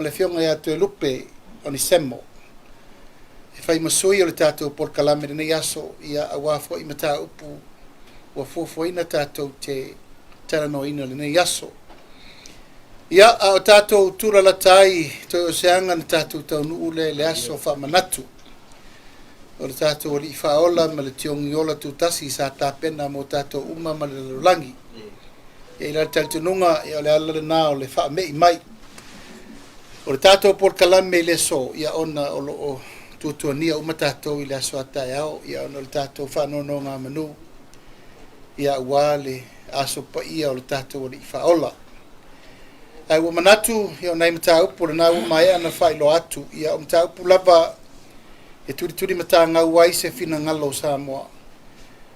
le fionga ia te lupe o ni semo. E fai masui o le tātou por kalame nei aso ia awa fo i mata upu wa fofo ina tātou te tarano ina le nei aso. Ia a o tātou tura la tai to o seanga na tātou tau nuule le aso wha manatu. O le tātou o li whaola ma le tiongi ola tu tasi sa tāpena mo tātou uma ma le lulangi. E ila taltununga e o le ala le nā o le wha mei mai. O le tātou por kalame le so ia ona o lo tuatuania uma tātou i le aso atai ao ia ona le tātou whanono ngā manu ia ua le aso pa ia o le tātou o le whaola. Ai ua manatu ia o nei mata upu le nā umai ana whailo atu ia o mata upu lava e turi mata ngau ai se fina ngalo Samoa.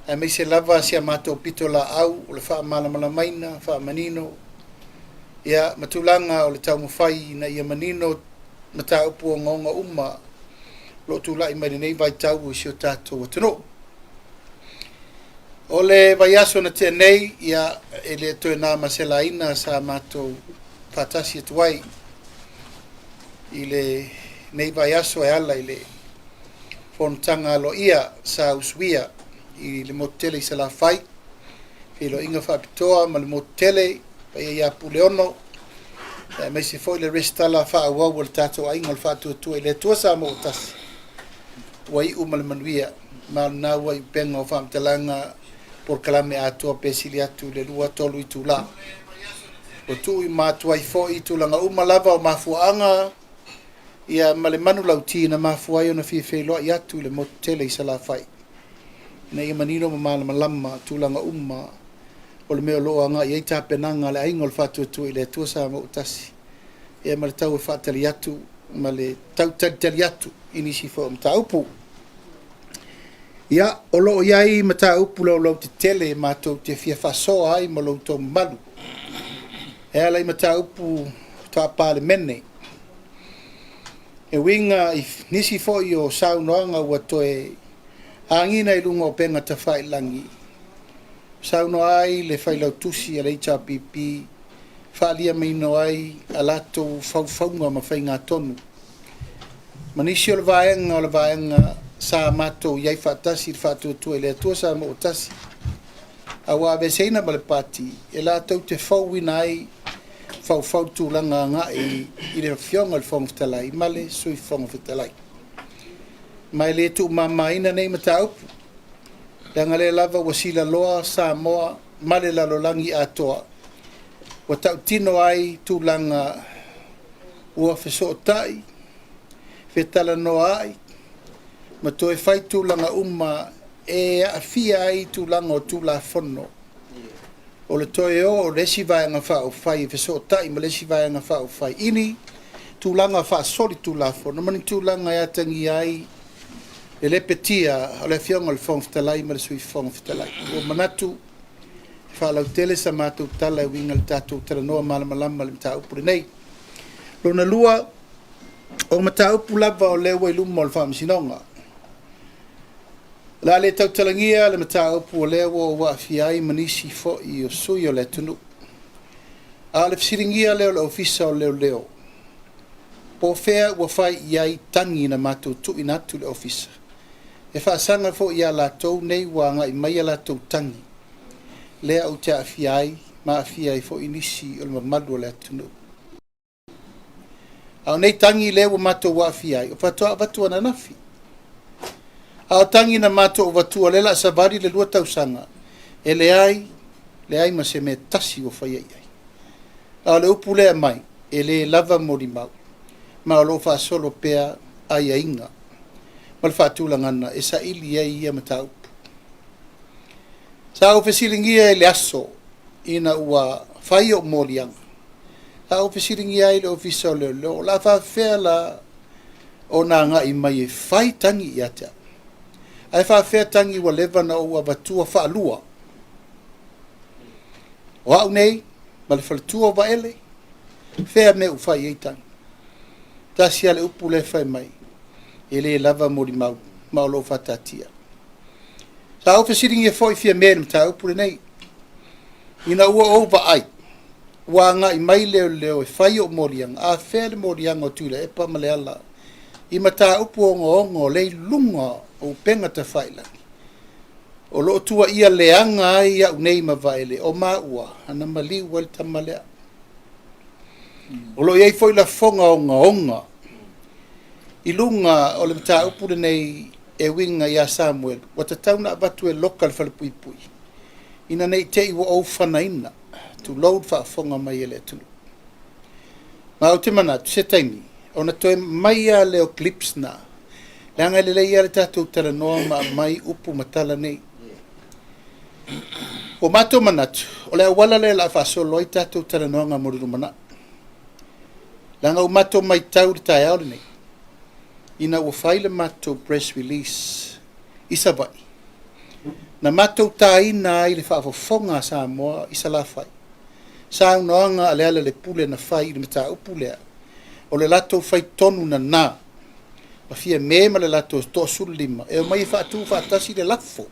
Ai mei se lava sia mātou pito la au o le wha malamala maina, wha manino ia matulanga o le tau mawhai na ia manino mata upu o ngonga uma lo tula i mai nei vai tau i sio tātou atano. O le vai aso na te nei ia e le toe nā masela ina sa mātou patasi atuai i le nei vai aso e ala i le fontanga lo ia sa uswia i le motele i se la fai i lo inga whapitoa ma le motele pa ia puleono me se foi le restala fa wa wal tato ai ngol fa tu le tu sa mo tas wai umal manuia ma na wai penga o fam talanga por kalame ato pesilia tu le lua tolu i tu la o tu i ma tu ai foi tu langa umalava o mafuanga ia male manu lauti na mafua yo na fi lo ia tu le motele i sala fai na ia manino ma malama tu langa o le mea loa nga i eita penanga le aingol fatu tu i le tuasa mo utasi. E ma le tau e whaatali atu, ma le tau tali atu inisi fo mta upu. Ia, o loo iai mta upu lau lau te tele ma tau te fia fasoa ai ma lau tau malu. E ala i mta upu ta pale mene. E winga i nisi fo i o saunoanga ua toe angina i lunga o penga ta whai langi. Sauno ai le whailau tusi a le HRPP, whaalia meino ai a lato whauwhaunga ma whai ngā tonu. Manisi o le vaenga sa mato iai whaatasi le whaatuatua i le atua sa mo o tasi. A wā veseina ma le pati, e lato te whauwina ai whauwhau tūlanga ngā i le whionga le whongwhitalai, ma le sui whongwhitalai. Mai le tu mamaina nei mata upu. Langa le lava wa sila loa Samoa male lalolangi atoa. Wa tau tino ai tu langa ua fesotai, fetala noa ai, ma toe fai tu langa e afia ai tu langa o tu la fono. O le toe o lesi vai anga wha o fai fesotai, ma lesi vai anga wha o fai. Ini tu langa wha soli tu la fono, mani tu langa ya tangi ai, e le petia o le fionga le whongwhitalai ma le sui whongwhitalai. O manatu, whalau tele sa mātou tala e winga le tātou tala noa malamalama le mta upu nei. Lona lua, o mta upu lava o lewa i luma o le whaamisinonga. La le tau talangia le mta upu o lewa o waafiai manisi fo i o sui o le tunu. A le fsiringia leo le ofisa o leo. Po fea ua fai iai tangi na mātou tu inatu le ofisa. E whaasanga fo ia la tau nei wanga i mai la tau tangi. Lea au te afiai, ma afiai fo inisi o le mamadu o le atunu. Au nei tangi lea wa mātou wa afiai, o patoa watu ana nafi. Au tangi na mātou watu o lela savari le lua tau sanga. E le ai ma se me tasi o whai ai. Au le upu lea mai, e le lava mori mau. Ma o lo fa solo pea ai ainga. Mal whaatulangana e sa ili ai ia mata upu. Sa au fesilingia e le aso ina ua whai o molianga. Sa au fesilingia e le ofisa o leo. La whawhea la o nā ngā i mai e whai tangi i atea. Ai whawhea tangi wa lewa na ua watua whaalua. O au nei, ma le whalatua wa ele, whea me u whai ei tangi. Tasi ale upu le whai mai. E le lava mori mau, mau lo whatatia. Sa au fesiringi e fhoi fia mea mta upu le nei. Ina ua ova ai. wanga I mai leo e whai o morianga, a whea le morianga o tūla e pa maleala. I mata upu o ngongo lei lunga o penga te whailangi. O loo tua ia leanga ai au nei mawaele o maua, ana mali wal tamalea. O loo iei foi la fonga o ngaonga. I lunga o le mata upu le nei e winga ia Samuel, wata tauna abatu e lokal whalepui pui. Ina nei te iwa au whanaina, tu load wha fonga mai ele tulu. Ma au te mana, tu se taimi, ona toe mai a leo clips na, leanga le lei ale tātou tala noa ma mai upu matala nei. O mato manatu, o lea wala le la whaso loi tātou tala noa ngā moriru mana. Leanga o mato mai tau le tai aole nei. Ina ua whaile mato press release, isa vai. Na matou taina ai le whaafofonga sa moa isa la whai. Sa unoanga ale ale le pule na whai le mata upulea. O le lato whai tonu na nā. Ma fia mema le lato to sulima. E o mai whaatu whaatasi le lafo.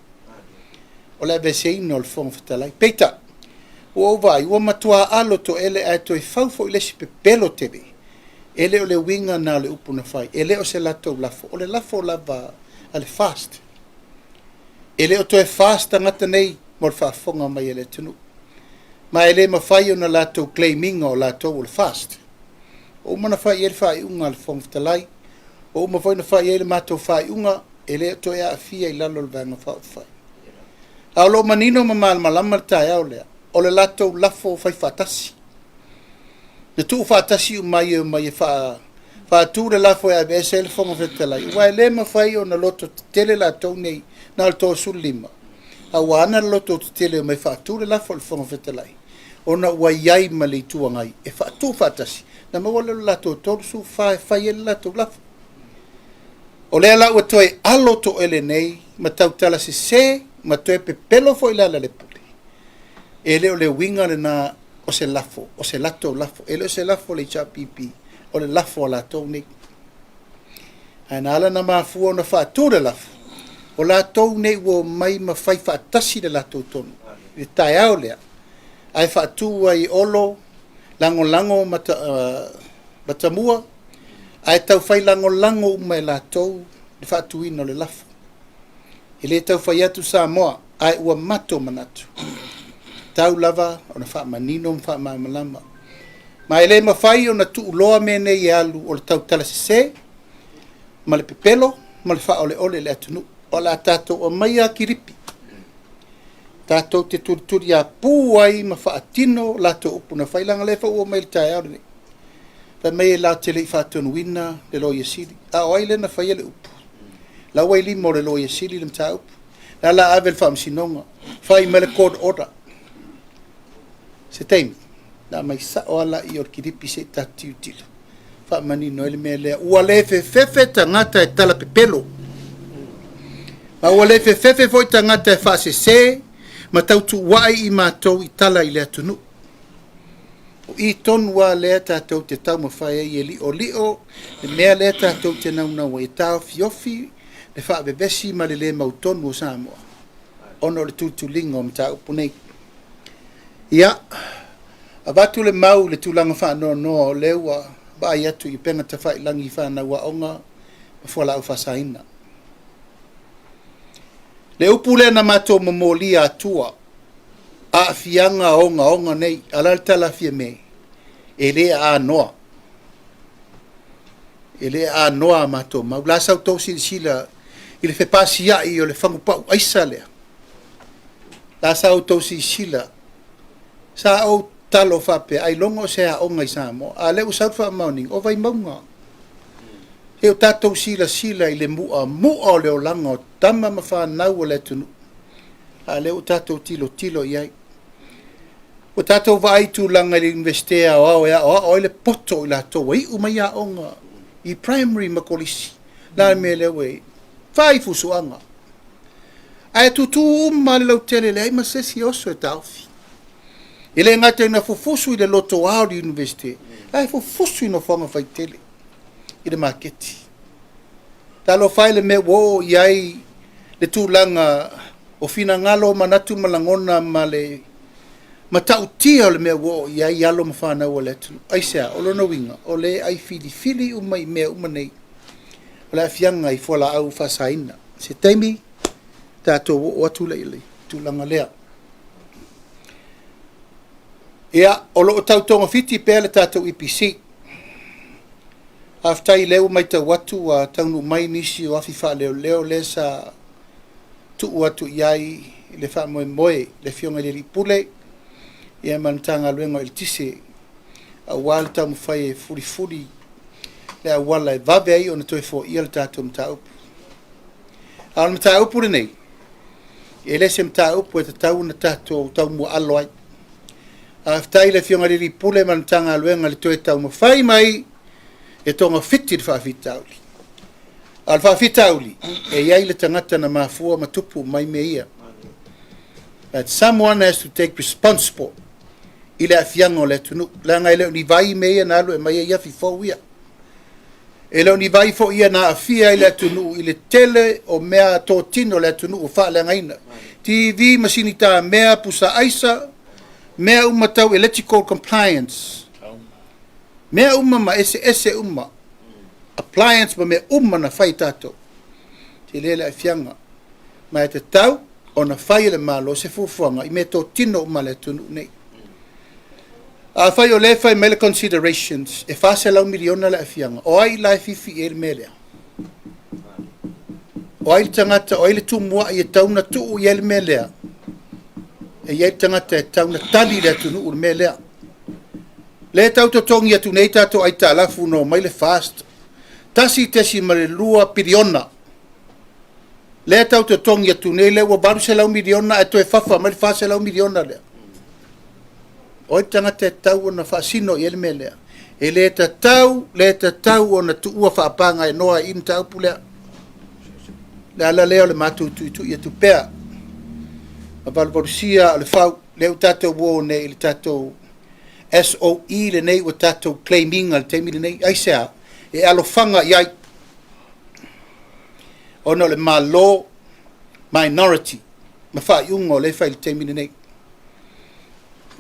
O le aveseina o le whonga whatalai. Peita, ua vai, ua matua alo to ele ai to e whaufo i lesi pepelo tebe. Ele o le winga na le upu na whai. Ele o se lato lafo. O le lafo lava ale fast. Ele o toe fast ngata nei mo le whaafonga mai ele tunu. Ma ele ma whai o na lato claiming o lato o le fast. O mana whai ele whai unga le whonga whatalai. O ma whai na whai ele mato whai unga. Ele o toe a fia I lalo le vanga whai. A lo manino ma malama le tai au lea. O le lato lafo whai whatasi. Na tu whatasi o mai whaatu le lafo e abese le whonga whatalai. Ua ele ma whai o na loto tele lato nei. Na le tō sulima. A wana loto te tele o mai whaatu le lafo le whonga whetalai. O na ua iai ma le tua ngai. E whaatu whatasi. Na mawale le lato tōru su whai ele lato lafo. O lea la ua toe alo to ele nei. Ma tautala se ma toe pepelo fo ila le pule. Ele o le winga le na o se lafo. O se lato lafo. Ele o se lafo le cha pipi. O le lafo la tō nei. Aina ala na mafua o na whaatu le lafo. O la tau nei wo mai ma fai whaatasi le la tau tonu. I tai au lea. Ai whaatu ai olo, lango matamua. Ai tau fai lango umai la tau, le whaatu ino le lafo. I le tau fai atu sa moa, ai ua mato manatu. Tau lava, o na wha manino, wha malama. Ma ele ma fai o na tu uloa me nei alu, o le tau tala se, ma le pepelo, ma le wha ole le atunu. O la tātou o mai a kiripi. Tātou te turituri a pūai ma whaatino la tō upu na whailanga le whau o mai le tai aure nei. Pa mai la te lei whaatonu wina le loia siri. A o aile na whaia le upu. La wai limo le loia siri le mta upu. La la avel whaamsinonga. Whai me le code order. Se teimi. La mai sa o ala I or kiripi se tātiu tilo. Whaamani no ele mea lea. Ua le fefe tangata e tala pepelo. Ma ua le fefe foi tangata e whaase se, ma tautu wai I mātou I tala I lea tunu. O I tonu wā lea tātou te tau ma whae I li o, le mea lea tātou te naunau e tāo fiofi, le wha bebesi ma le mautonu o Samoa. Ono le tutulinga o mta upu nei. Ia, a batu le mau le tūlanga wha no o leua, ba ai atu I penga te whai langi whana wa onga, ma fuala au whasaina. Le upu le na mato mamoli atua a fianga onga nei ala tala fia me ele a noa mato ma la sa to sila il fait pas sia I le fangu pa aisa le la sa to sila sa o talo fa pe ai longo se a onga isa mo a le usa fa morning o vai maunga e o tātou sila I le mua o leo langa o tama ma whanau o le tunu. A leo tātou tilo iai. O tātou vai tu langa I investea o au le poto I la tō. I umai a onga I primary makolisi. Nā me leo e whai fusuanga. Ai tutu le lau tele le ai masesi oso e taufi. I le ngate na fufusu I le loto au di universite. Ai fufusu I no whanga whai tele. I le maketi. Talo whaile me wo iai le tūlanga o fina ngalo manatu malangona ma le matautia o le mea ua o iai alo ma whanau o le atunu. Aisea, o lona winga, o le ai fili umai mea umanei. O le afianga i fuala au whasaina. Se taimi, tātou o atu lei, tūlanga lea. Ia, o loo tautonga fiti pēr le tātou IPC. Aftai leo mai tau watu a taunu mai nisi o afi wha leo le sa tuu atu iai le wha moe le fionga le ripule. Ia manatanga luenga il tise a wale tau mwhai e furi le a wala e vave ai o na toi fo ia le tātou mta upu. A le mta upu le nei. E le se mta upu e tau na tātou tau mua alo ai. Aftai le fionga le ripule manatanga luenga le toi tau mwhai mai e tonga fiti le whaafitauli. Al whaafitauli e iai le tangata na mafua matupu mai me ia. That someone has to take responsible i le afianga o le tunu. La ngai leo ni vai me ia na alu e mai ia fi fau ia. E leo ni vai fau ia na afia i le tunu i le tele o mea tōtino le tunu o wha le ngaina. TV masinita mea pusa aisa, mea umatau electrical compliance. Mea umma ma ese umma. Appliance ma mea umma na whai tātou. Te lele ai fianga. Ma e te tau, o na whai le malo se fufuanga, i mea tō tino umma le tunu nei. A whai o le whai mele considerations, e whase lau miliona le ai fianga. O ai lai fifi e le melea. O ai le tangata, o ai le tumua i e tauna tuu i e le melea. E iai tangata e tauna tali le tunu u le melea. Le tau to tongi atu nei tato ai talafu no mai le fast. Tasi tesi ma le lua piriona. Le tau to tongi atu nei le ua baru se lau miliona e to e fafa ma le fast se lau miliona lea. Oi tangata e tau ona fasino i ele me lea. E le tau ona tu ua whaapanga e noa in tau pulea. Le ala leo le matu tu i atu pea. Ma valvarusia le fau leo tato uo nei le tato SOE le nei o tatou claiming al teimi le nei aisea e alofanga iai ono le malo minority ma whaiunga o le whai le teimi le nei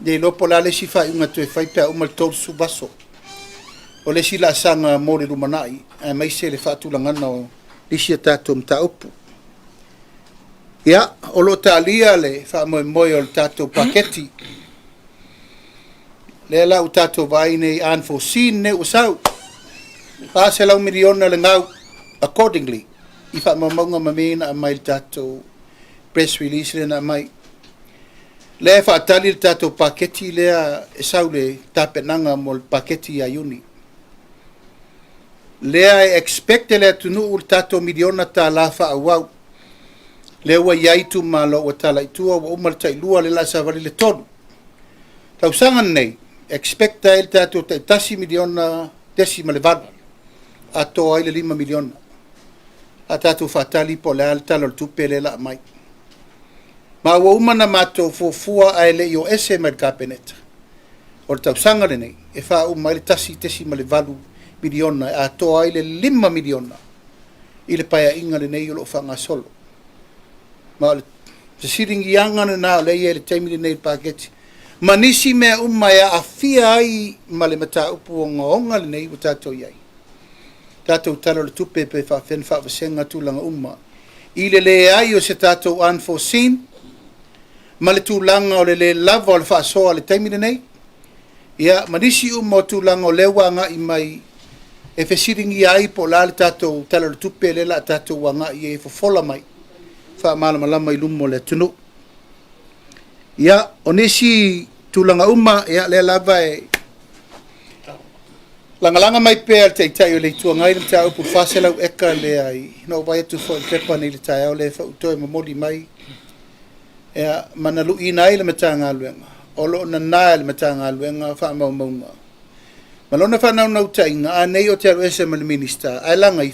le lopo la le si whaiunga tu e whai pia umal tōru subaso o le si la sanga mo le rumanai a mai se le whaatulangana o lisi a tatou mta upu ia o lo talia le whaamoe o le tatou paketi le lau tatou vai nei unforeseen ne usau. Pase lau miliona le ngau accordingly. I wha maunga mamena a mai tatou press release le na mai. Le wha atali le tatou paketi lea e sau le tapenanga mo le paketi a uni. Lea e expecte le tunu le tatou miliona ta la wha awau. Le ua iaitu ma lo ua tala itua ua umal tailua le la savali le tonu. Tau sangan nei. Expecta il tato tasi miliona desima le vadu ato ai le 5 miliona a tato fatali po le alta lo tupe le la mai ma ua umana mato fua ai le io ese mer cabinet o tau sanga le nei e fa umai le tasi desima le vadu miliona ato ai le 5 miliona i le paia inga le nei o lo fanga solo ma le siringi anga na le ia le taimi le nei paketi manisi mea umaya afia ai ma le mata upu o ngonga le nei o tatou iai. Tatou talo le tupe pe whawhen whawhasenga tūlanga umma. I le ai o se tatou unforeseen, ma le tūlanga o le lava o le whaasoa le taimile nei. Ia, manisi umma o tūlanga o lewanga i mai e whesiringi ai po la le tatou talo le tupe le la tatou wanga i e fofola mai. Whaamala malama i lumo le tunu. Ia, o nesi tulanga umma ia le lava e langa mai pe al tai o le tuanga i le tau pu fasela eka le ai no vai tu fo pepa ni le tai o le fa to mo modi mai ia manalu ina i le matanga luenga o lo na na le matanga luenga fa mo mo malona fa na no tainga a nei o te ese mal minister ai langa i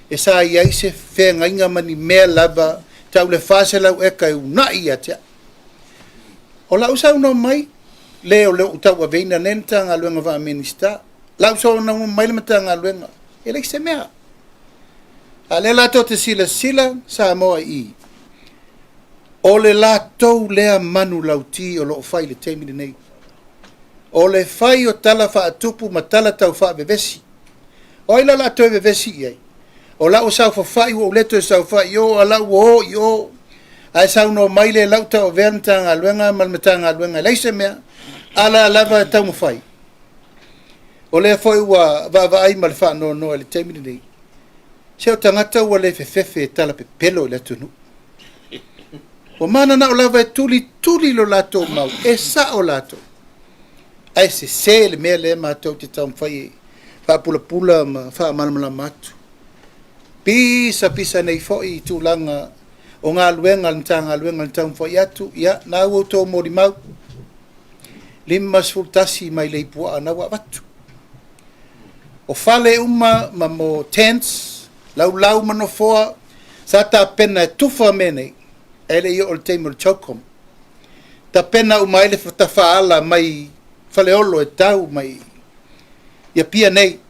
e sa ia se fe nga mani me lava tau le fasela eka una ia te o la usa no mai leo le utau aveina nenta nga luenga va minister la usa no mai le matanga luenga ele se mea ale la to te sila sa mo i O le lātou lea manu lauti o loo whai le teimini nei. O le whai o tala whaatupu ma tala tau whaavevesi. O ila lātou e vevesi iai. O lau sau whawhai o leto e sau whai o a lau o i o. Ai sau no maile lau tau vernta ngā luenga malmata ngā luenga leise mea. Ala lava tau mawhai. O le foi ua va ai mal fa no le teimini nei. Se o tangata ua le fefefe e tala pe pelo le tunu. O mana na o lava e tuli lo lato mau. E sa o lato. Ai se le mea le mātou te tau mwhai wha pula ma wha malamala matu. Pisa nei foi i tūlanga o ngā luenga le tau mwhai atu. Ia, nā ua tō mori mau. Lima sfultasi mai le ipua ana wa watu. O fale uma ma mo tents, lau manofoa, sa ta pena e tufa menei, ele i o le teimur chaukom. Ta pena uma ele whatafaala mai faleolo e tau mai, ia pia nei,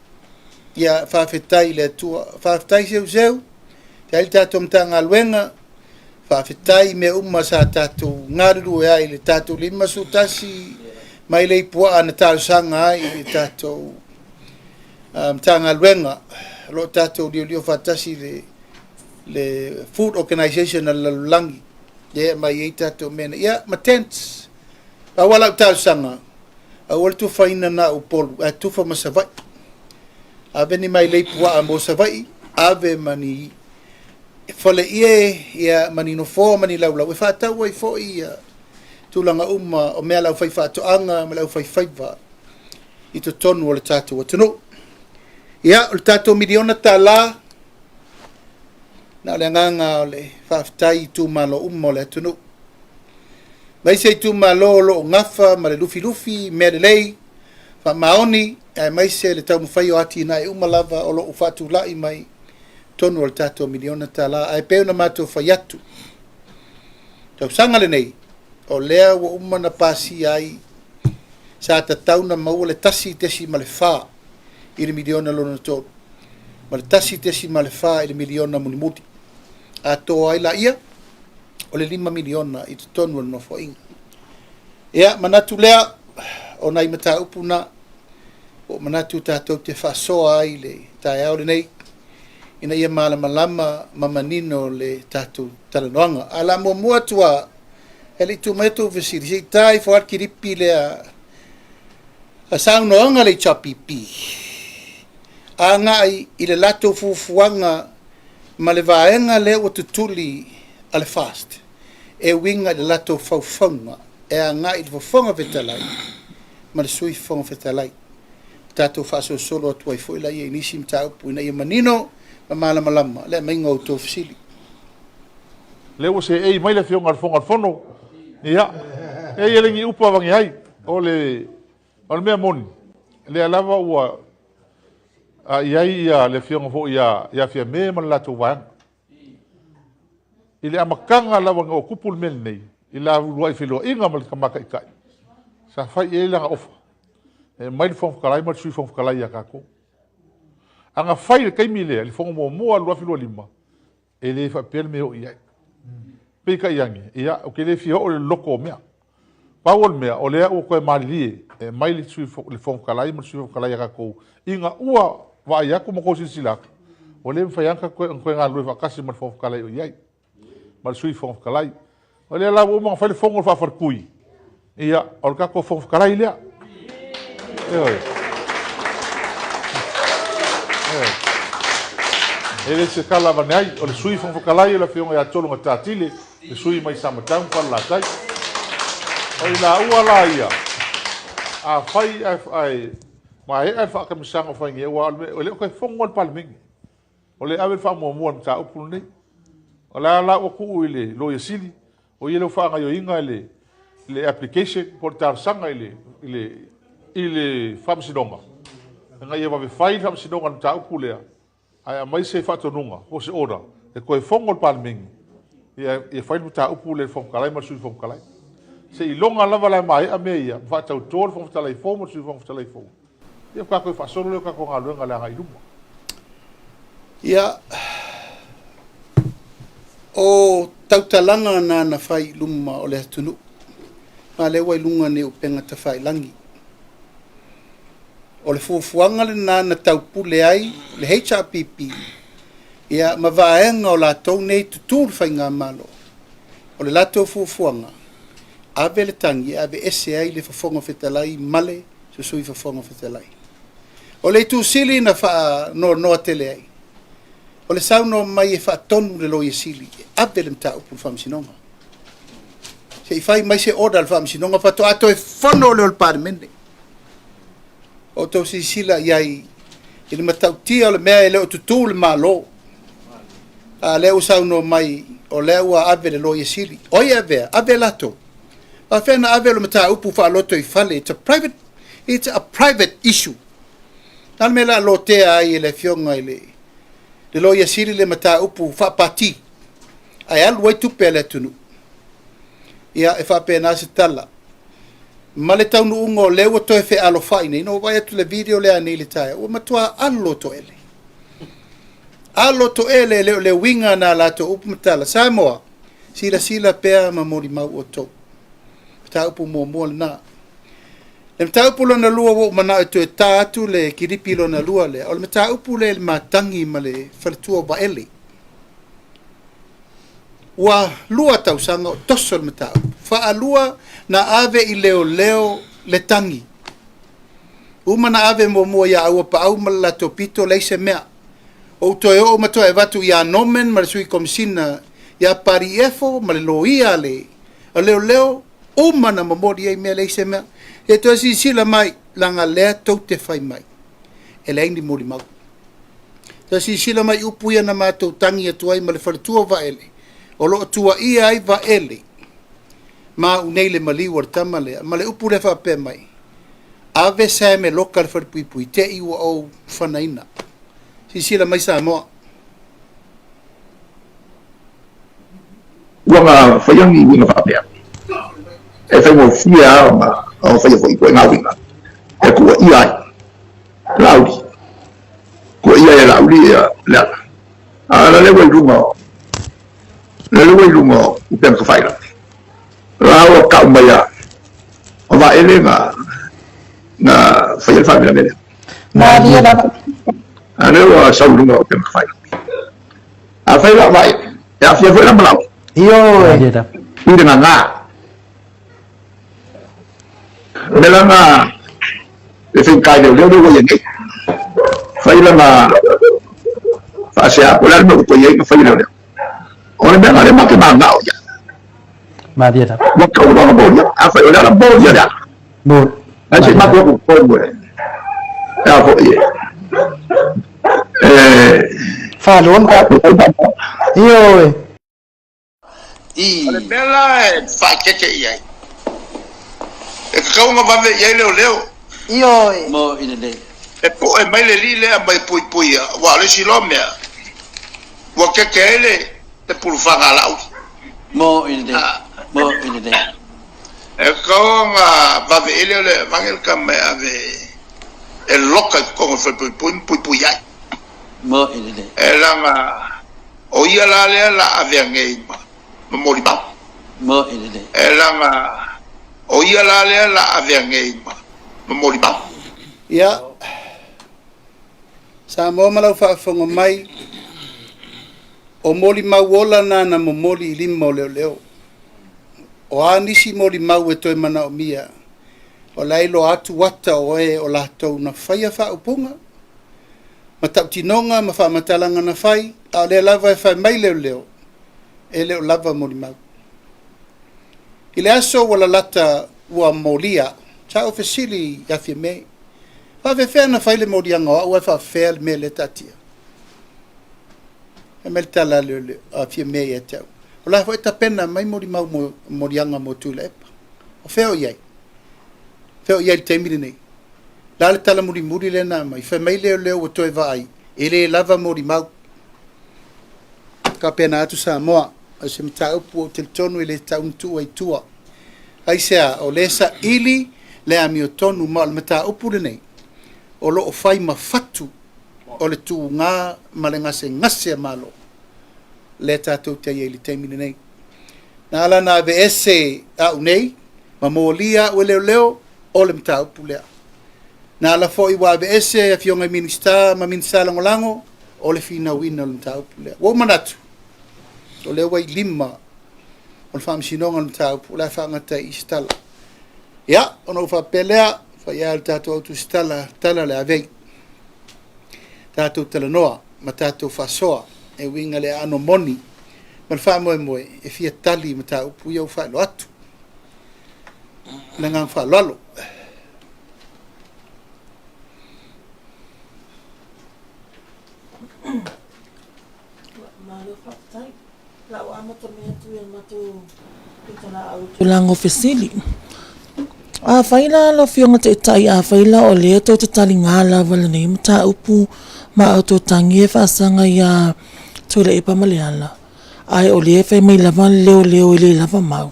ia whawhetai le tua, whawhetai seu, te aile tātou mta ngā luenga, whawhetai me uma sa tātou ngāriru e ai le tātou lima sutasi, mai le ipua ana tāusanga ai le tātou, tanga luenga lo tato dio fatasi le food organization la langi ye mai e tato mena ya matents awala tal sanga awal tu faina na upol tu fa masavai ave ni mai le pua mo savai ave mani fole ie ya mani no fo mani la e fa ta wai fo ia tu langa o me la fai fa to anga me la fai va i to tonu o le tato o tonu. Ia, o le tātou miliona tā la, na o le nganga o le whaftai tū malo o le atunu. Mai sei tū malo o lo ngafa, ma le lufi, mea le lei, wha maoni, mai se le tau mwhai o ati na e umalava o lo ufatu lai mai, tonu o le tātou miliona tā la, ai peo na mātou whai atu. Tau sanga le nei, o lea wa umana pasi ai, sa ta tauna maua le tasi tesi ma le whaa, i le miliona lona tō. Ma le tasi tesi ma le whā i le miliona munimuti. A tō ai la ia, o le 5 miliona i te tonu no fo inga. Ia, manatu lea, o nai mata upuna, o manatu tātou te whasoa ai le tae au le nei, ina ia malama mamanino le tātou talanoanga. A la mua tua, e le tu metu vesiri, sei tai fo arkiripi lea, a saunoanga le chapipi. A ngai i le lato fufuanga ma le vaenga le o tutuli ale fast. E winga le lato faufaunga. E a ngai i le fufunga vetalai. Ma le sui fufunga vetalai. Tato faso solo atu ai foila i nisi mta upu ina i manino ma malama. Le mainga o tō fisili. Le o se ei mai le fionga al fono. Ia. E elengi upa wangi hai. O le mea moni. Le alava ua iai ia le fionga fo ia fia me ma la tu wang. Ile amakanga la wanga o kupul mel nei. Ila ruai filo inga mal kamaka ikai. Sa fai e langa ofa. E mai fong kalai ma sui fong kalai ya kako. Anga fai le kaimi le le fong mo lua filo lima. Ele fa pel me o iai. Pe kai yangi. Ia o ke le fio o le loko mea. Pawol mea o le o ko mali e mai le sui fong kalai ma sui fong kalai ya kako. Inga ua wa ia ko mo ko silak o le fa yanka ko nga lu fa kasi mal fof kalai o yai mal sui fof kalai o le la mo fa le fongo fa far kui ia o ka ko fof kalai le ele se kala va nei o le sui fof kalai la fionga ya tolo ngata tile le sui mai sama tang fa la tai o la ua la ia a fai ai ma e fa ka misanga fa nge wa o le ko fongo al palming o le ave fa mo ta upu nei o la o ku ile lo yesili o ile fa nga yo inga le application por tar sanga ile fam sidonga nga ye va fai fam sidonga ta upu le ai mai se fa to nunga o se ora e ko fongo al palming e fai ta upu le fom kalai ma su fom kalai se ilonga lava la mai a meia fa ta tor fom talai fom su fom talai fom. Ia ka ko fa solo le ka ko ngalu ngala ngai luma. Ia o tautalanga na fai luma o le atunu. Ma le wai lunga ne upenga ta fai langi. O le fuafuanga le na taupule ai, le HRPP, ia mavaenga o la tau nei tutul fai ngā malo. O le lato fuafuanga, ave le tangi, ave ese ai le fafonga fetalai, male, susui fafonga fetalai. O le tu sili na fa no tele ai. O le sauno mai e fa tonu le loia sili, ave le mta upu whamsinonga. Se i fai mai se oda le whamsinonga, fa to ato e whano le o le paremene. O tau si sila iai, i le matautia o le mea e leo tutu le malo. A leo sauno mai, o leo a ave le loia sili. Oi ave lato. A whena ave le mta upu wha loto i fale, it's a private issue. Nal me la lotea ai le fionga i le loia sili le mata upu wha pati. Ai alu wai tupe le tunu. Ia e wha pēnā se tala. Ma le taunu ungo lewa toe fe alo whai nei. No vai atu le video le anei le tae. Ua matua alo to ele. Alo to ele le winga na lato upu matala. Samoa. Sila pēa ma mori mau o tau. Mata upu mua le nā. Le mata upu lona lua wo mana e tā atu le kiripi lona lua le. O le mata upu le matangi ma le whaletua ba ele. Ua lua tausanga o toso le mata upu. Wha lua na ave i leo le tangi. Uma na ave mua ia aua pa au ma la topito leise mea. O toe o matoa e watu ia nomen ma le sui komisina ia pari efo ma le loia le. O leo uma na mamori ei mea leise mea. E toa si sila mai langa lea tau te whai mai. E leini mori mau. Toa si sila mai upuia na mātou tangi atuai ma le whaletua va ele. O lo tua ia ai va ele. Ma unei le maliwa tama le. Ma le upu le whape mai. Ave sae me loka le whalepui te iwa o whanaina. Si sila mai sa moa. Wanga whayangi winga whapea. E whaingo fia ma o whaia whai koe ngā winga. E kua iai. Lauri. Kua iai e lauri e leala. La lewa i runga o. La lewa i runga o upena ka whaira. La awa kau mai a. O wa ele ngā whaia whamina mene. Nā ria rapa. A lewa sau runga o upena ka whaira. A whaira vai. E a fia whaira malau. Iyo e. Ide ngā. Mela nga e whenkai leo leo iengi. Whaila nga whaasea kola lima kupo iengi whaila leo. Ore mea nga le maki maa ngao ia. Maa dia tak. Waka ura nga bōria. A whaila la bōria rea. Bōr. A se maki waku koi mwe. E a fo ie. Whalon ka. Iyo e. Ore mela e whaakeke iai. E kaunga mame iai leo. Iyo e. Mo ina dei. E po e mai le li lea mai pui wa le silo mea. Wa keke ele te pulufanga lau. Mo ina dei. Mo ina dei. E kaunga mame ele le mangel ka me ave e loka kongo fe pui ai. Mo ina dei. E langa o ia la le la ave ngei ma mori ba. Mo ina dei. E langa o ia la le la ave ngei ma mori ba. Ia. Sa mo malau whaafonga mai. O moli mau ola na mo moli lima o leo. O anisi moli mau e toi mana o mia. O lailo atu wata o e o latou na whaia whaupunga. Ma tautinonga ma whaamatalanga na whai. A lea lava e whai mai leo. E leo lava moli mau. I le aso wala lata ua molia. Sa o fesili yafia mei. Whawewhea na whaile morianga o ua whawhea me le tatia. E me le tala leo a fia mei e tau. O la whaita pena mai mori mau morianga mo tūla epa. O wheo iai. Wheo iai te miri nei. La le tala muri le na mai. Whai mai leo o toi vai. E le lava mori mau. Ka pena atu sa moa. A se mta upu o te tonu e le tauntu ai tua. Ai sea o le sa ili le ami o tonu ma le mta upu le nei. O lo o fai ma fatu o le tu ngā ma le ngase malo. le tātou te ia i le teimine nei. Nā ala nā ve ese au nei, ma molia ua leo o le mta upu lea. Nā ala fo i wa ve ese a fionga minista, ma minista langolango, o le fina wina o le mta upu lea. Wau manatu, o le wai lima, o le whamsinonga le mta upu lea whangata i stala. Ia, ono wha pelea, wha ia le tātou autu stala, tala le avei. Tātou tala noa, ma tātou whasoa, e winga le ano moni, ma le wha moe, e fia tali ma tā upu iau wha lo atu. Na ngang wha lalo. Tulango fesili. A faila lo fionga te tai a faila o le to te tali ngala wala nei mta upu ma auto tangi e whaasanga ia tule e pamaleala. Ai o le e mai lava leo i le lava mau.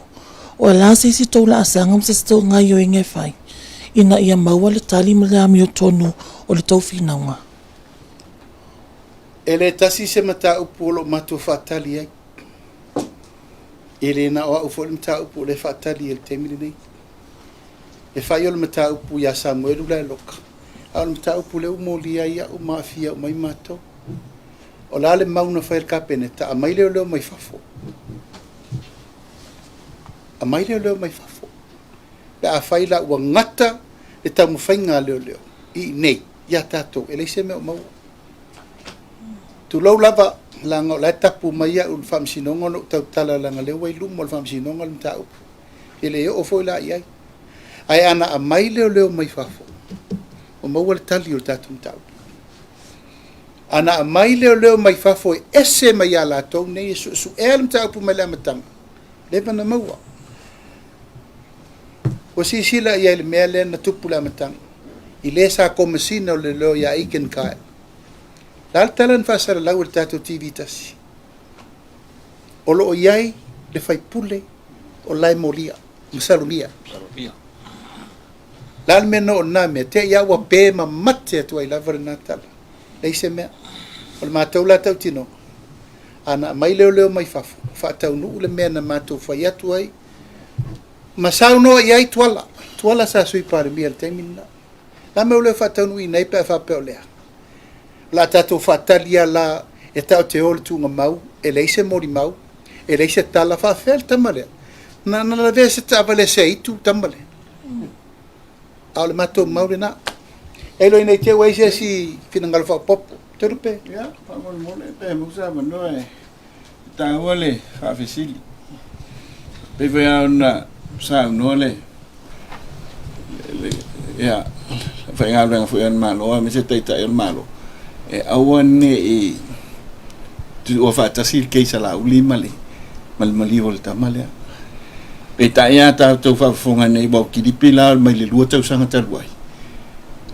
O la si toula asanga msa sto ngai o inge fai. Ina ia maua le tali malami o tonu o le tau finaunga. E le tasi se mata upu o lo matu whatali ai. E le na oa ufo le mata upu o le whatali e le temili nei. E whai o le mata upu ia Samuelu le loka. A le mata upu le umoli ia o mafia o mai mato. O la le mauna whai le kapene ta a mai leo mai fafo. A mai leo mai fafo. Pe a whai la ua ngata e tamu whainga leo. I nei, ia tatou, e leise me o mau. Tu lau lava langa la tapu mai au le whamsinonga no tau tala langa leo wai lumo le whamsinonga le mta upu. E le o foi la iai. Ai ana a mai leo mai fafo. O maua le tali o tatu mta upu. Ana a mai leo mai fafo e ese mai ala tau nei su e le mta upu mai le amatanga. Lepa na maua. O si sila iai le mea le na tupu le amatanga. I le sa komisina o le leo ia iken kae. Lal talan fasara lau le tatou TV tasi. O lo o iai le fai pule o lai molia, masalumia. Lal mena o na mea, te ia ua pē ma mate atua i lava na tala. Leise mea, o le mātou la tau tino. Ana mai leo mai fafo, whaatau nuu le mea na mātou whai atu ai. Masau noa iai tuala sa sui pare mia le teimina. La mea o leo whaatau nuu i nei pēr whapeo lea. La tatou whaatalia la e tau te ole tunga mau, e leise mori mau, e leise tala whawhel tamale. Na la vese tavale se itu tamale. Au le matou mau le na. E lo inei te waise si finangal whapopo. Te rupe? Ya, whamole mole, pe musa manoa e tāwale whawhesili. Pe whai au na sa unoa le. Ya, whai ngā renga whai an malo, me se teita e malo. E awane e tu o whaatasi il keisa la uli male malivo le tamale pe taia tau whawhonga nei bau kiripi la mai le lua tau sanga taruai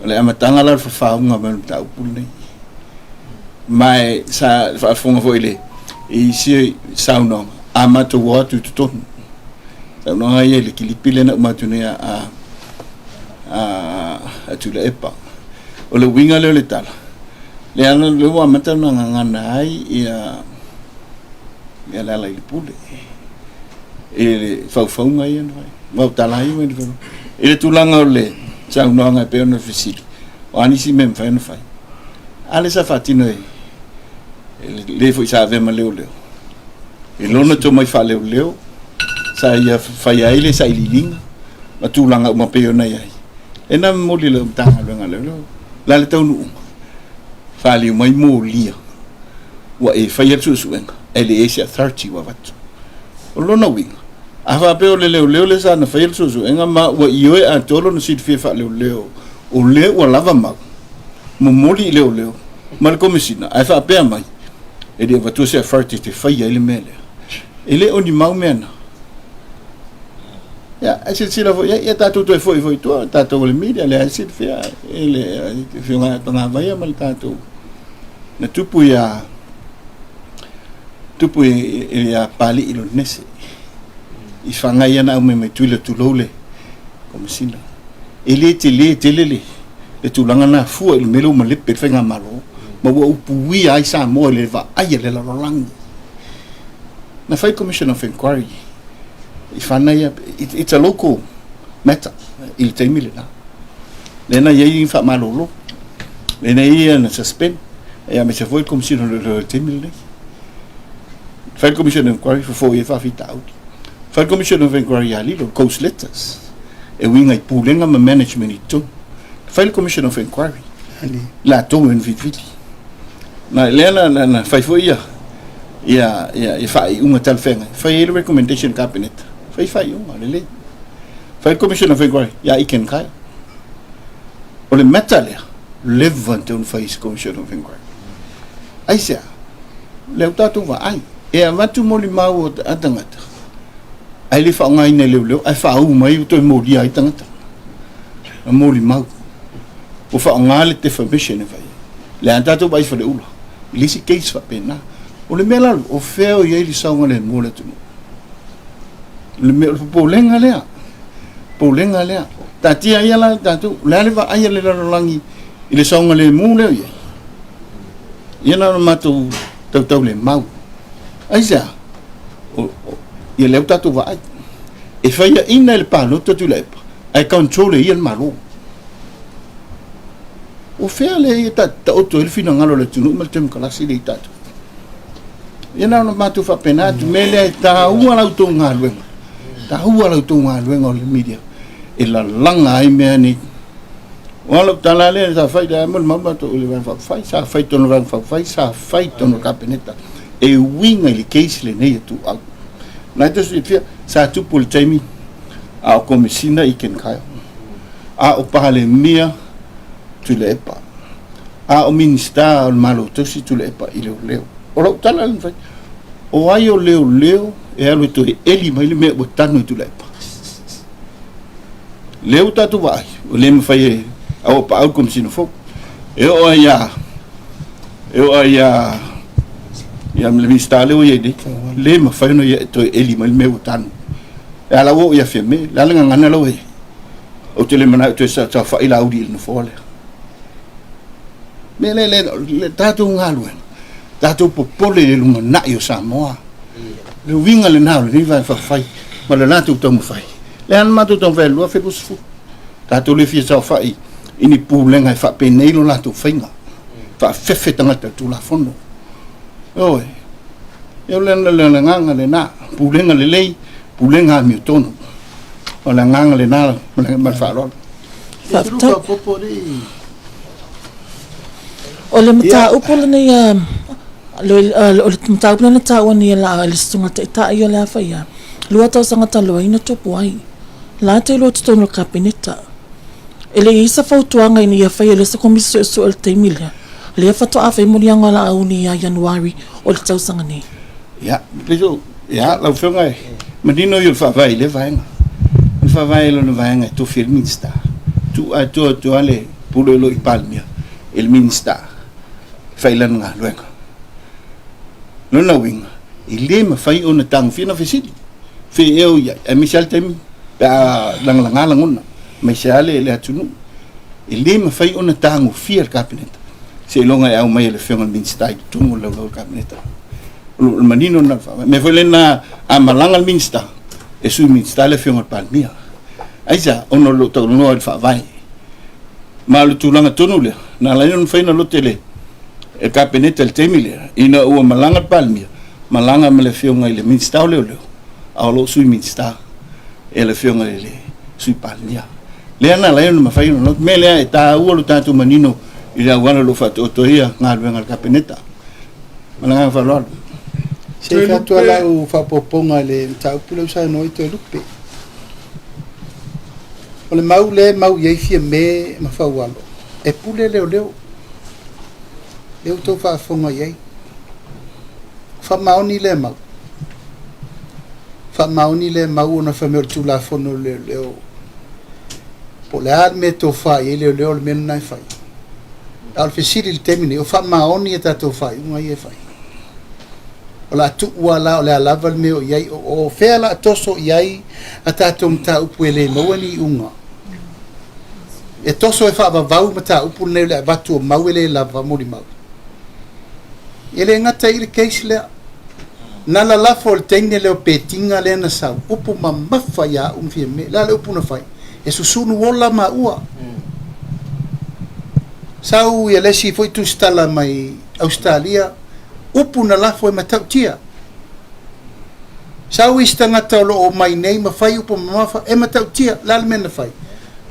o le amatanga la whawhaunga mai tau pulu nei mai sa whawhonga fo ile i si saunonga a mato watu tutonu saunonga ia le kiripi le na umatu nei a tula epa o le winga leo le tala le ana le wa mata na ngana ai ia la le pule e fau ngai no mau talai me e tulanga le sa no nga pe no fisili o ani si mem fa no fai ale sa fatino le foi sa ve ma leo e lona to mai fa leo sa ia fa ia ile sa ililinga ma tulanga ma pe na ia e na mo le tanga leo la le tau nu fali mai molia wa e fai tu suenga ele ese 30 wa vat o lona winga ava pe o leo le sa na fai tu suenga ma wa io e atolo no sit fe fa leo o le wa lava ma mo moli leo mal komisina ai fa pe mai e de va tu se farti te fai ele mele ele oni mau mena ya ese sila vo ya tatu to foi to tatu le media le ese fe ele fe nga tanga vai mal tatu na tupu ia pali ilo nese i whanga ia na ume me tuile tulole komisina ele le tulanga na fua il melo ma lepe whenga malo ma ua upuia ai sa mo le va ai le larolangi na fai commission of inquiry I whanai it's a local matter I te mile na lena iei wha malolo lena ia na suspend ia me se foi commission of te mile fai commission of inquiry for 4 years fita out fai commission of inquiry ali lo coast letters e winga I pulenga ma management I tu fai commission of inquiry la to en vit na lena na fai foi ia fai uma tal fenga fai recommendation cabinet fai uma lele fai commission of inquiry ia I can kai o le metalia levante un fai commission of inquiry ai sia le tatu va ai e avatu moli mau atangata ai le fa ngai ne leo ai fa u mai to moli ai tangata moli mau o fa ngale te formation vai le antatu vai fa le ula lisi case fa pena o le mela o feo ye li saunga le mo le tu le me po lenga lea ta tia ia la tatu le va ai le langi I le saunga le mo le ye na matu tau le mau ai sa o ye le tatu va ai e fa ia ina le palo tu le ai control ia malo o fea le ta oto il fino ngalo le tunu mal tem kala si le tatu ye na matu fa pena tu mele ta ua la to ngalo o le media e la langa ai me ni wala tala le sa fai da mo mama to le fa fai sa fai to no fa fai sa fai to no capeneta e winga le case le nei tu al na to si fia sa tu pul taimi a komissina I ken kai a o pale mia tu le pa a o minister al malo to si tu le pa I leo o lo tala le fai o ai o leo e alo to eli mai le me botano tu le pa leo tatu vai o le me fai au pa au kom sino fo e o ia me minister le o ye de le me fai no ye to eli mai me botano e ala wo ia feme la nga ngana lo e o te le mana to sa fa ila audi no fo le me le tatu ngalo tatu popole le luma na yo Samoa le winga le na le va fa fai ma le natu to mo fai le an matu to velo fe busfu tatu le fi sa fai ini pulenga fa penelo la to finga fa fefe tanga tu la fondo oi eu le nganga le na pulenga le lei pulenga mi tono ola nganga le na ma fa ro o le mata upole ni lo le mata upole na ta wani la le stunga ta io la fa ia lo ta sanga ta lo ina to puai la te lo to no capeneta ele isa fautuanga ini ia fai le sa komisio so el temile le fa to afa mo lianga la uni ya January o le tau sanga ni ya pleso ya la funga madino yo fa vai le vai lo vai to firmista tu a to ale pulo lo Palmia el minsta failan nga luenga no na winga ile ma fai ona tang fina fesidi fe eu ya e Michel tem pa lang una Michel le atunu ile ma fai ona tang fier cabinet se longa au mai le fenga minsta tu mo lo cabinet lo manino na me foi lena a malanga minsta e su minsta le fenga Palmia aisa ono lo to no al fa vai ma lo tulanga tonu le na la non fai na lo tele e cabinet el temile ina o malanga Palmia malanga me le fionga ile minsta le a lo su minsta e le fionga le su Palmia le ana la non ma fai no me le ta o lo tanto manino ile wana lo fa to ia ngal ngal cabinet malanga fa lo se fa to la u fa poponga le ta pulo sa no to lupe o le mau ye fie me ma fa walo e pule leo eu to fa fonga ye fa mauni le mau na fa mer tu la fono leo po le ad me to fa ye leo le men na fa al fisiri il termine o fa mauni e ta to fa un ye fa o la tu wala o la lava me o ye o fe la toso ye ata tom ta upele mo ni unga e toso e fa vau mata upu ne le vatu mau le lava mo di mau ele ngata ile case le na la la fo tenge le petinga le na sa upu mamafa ya umfie me la le upu na fai e susunu wola ma ua sau ia lesi foi tu stala mai Australia upu na la fo e matautia sau istanga tolo o mai nei ma fai upu mamafa e matautia la le mena fai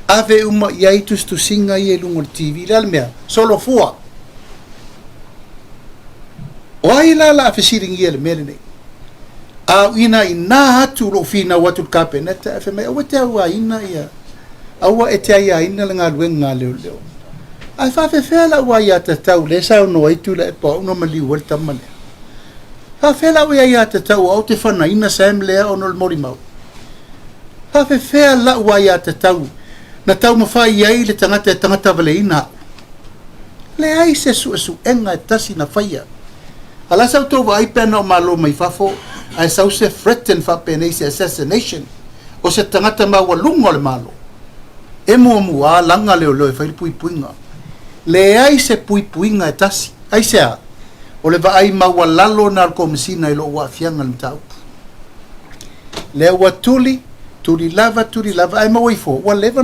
ave uma ia tu singa ia lungo TV la le mea solo fua o ai la fesiring ia le mele nei a ina ina hatu lo fina watu kapeneta fe me o te wa ina ia awa e te ia ina nga luenga leo ai fa fe la wa ia te tau le sa no i tu le po no mali volta mane fa la wa ia te tau o te fana ina sam le o no mori mau fa la wa ia te tau na tau ma fa ia le tangata vale ina le ai se su enga tasi na faia ala sa to vai pena malo mai fafo ai sau se threaten fa pena se assassination o se tangata ma walungo le malo e mua langa leo fa pui puinga le ai se pui puinga tasi ai se o le vai ma walalo na komisina ilo wa fianga mtau le watuli tuli lava ai ma wifo waleva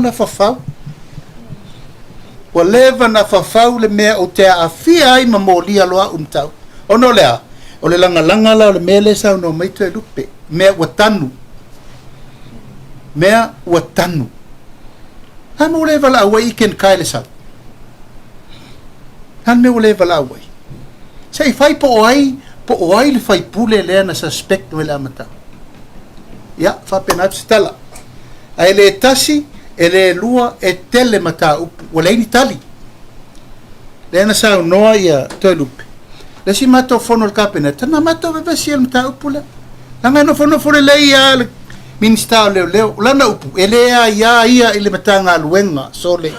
na fafau le mea o te afia ai ma molia loa umtau ono lea o le langa la o le mele sa no mai te lupe mea watanu han mo le vala awai ken kaile sa han me le vala awai sei fai po ai le fai pule le na suspect no le amata ya fa penat stella ai le tasi ele lua e tele mata wala ni tali le na sa no ia te lupe le si mato fono il cabinet na mato ve si el mata upula langa no fono le ia minsta leo lana upu ele ia ile matanga luenga sole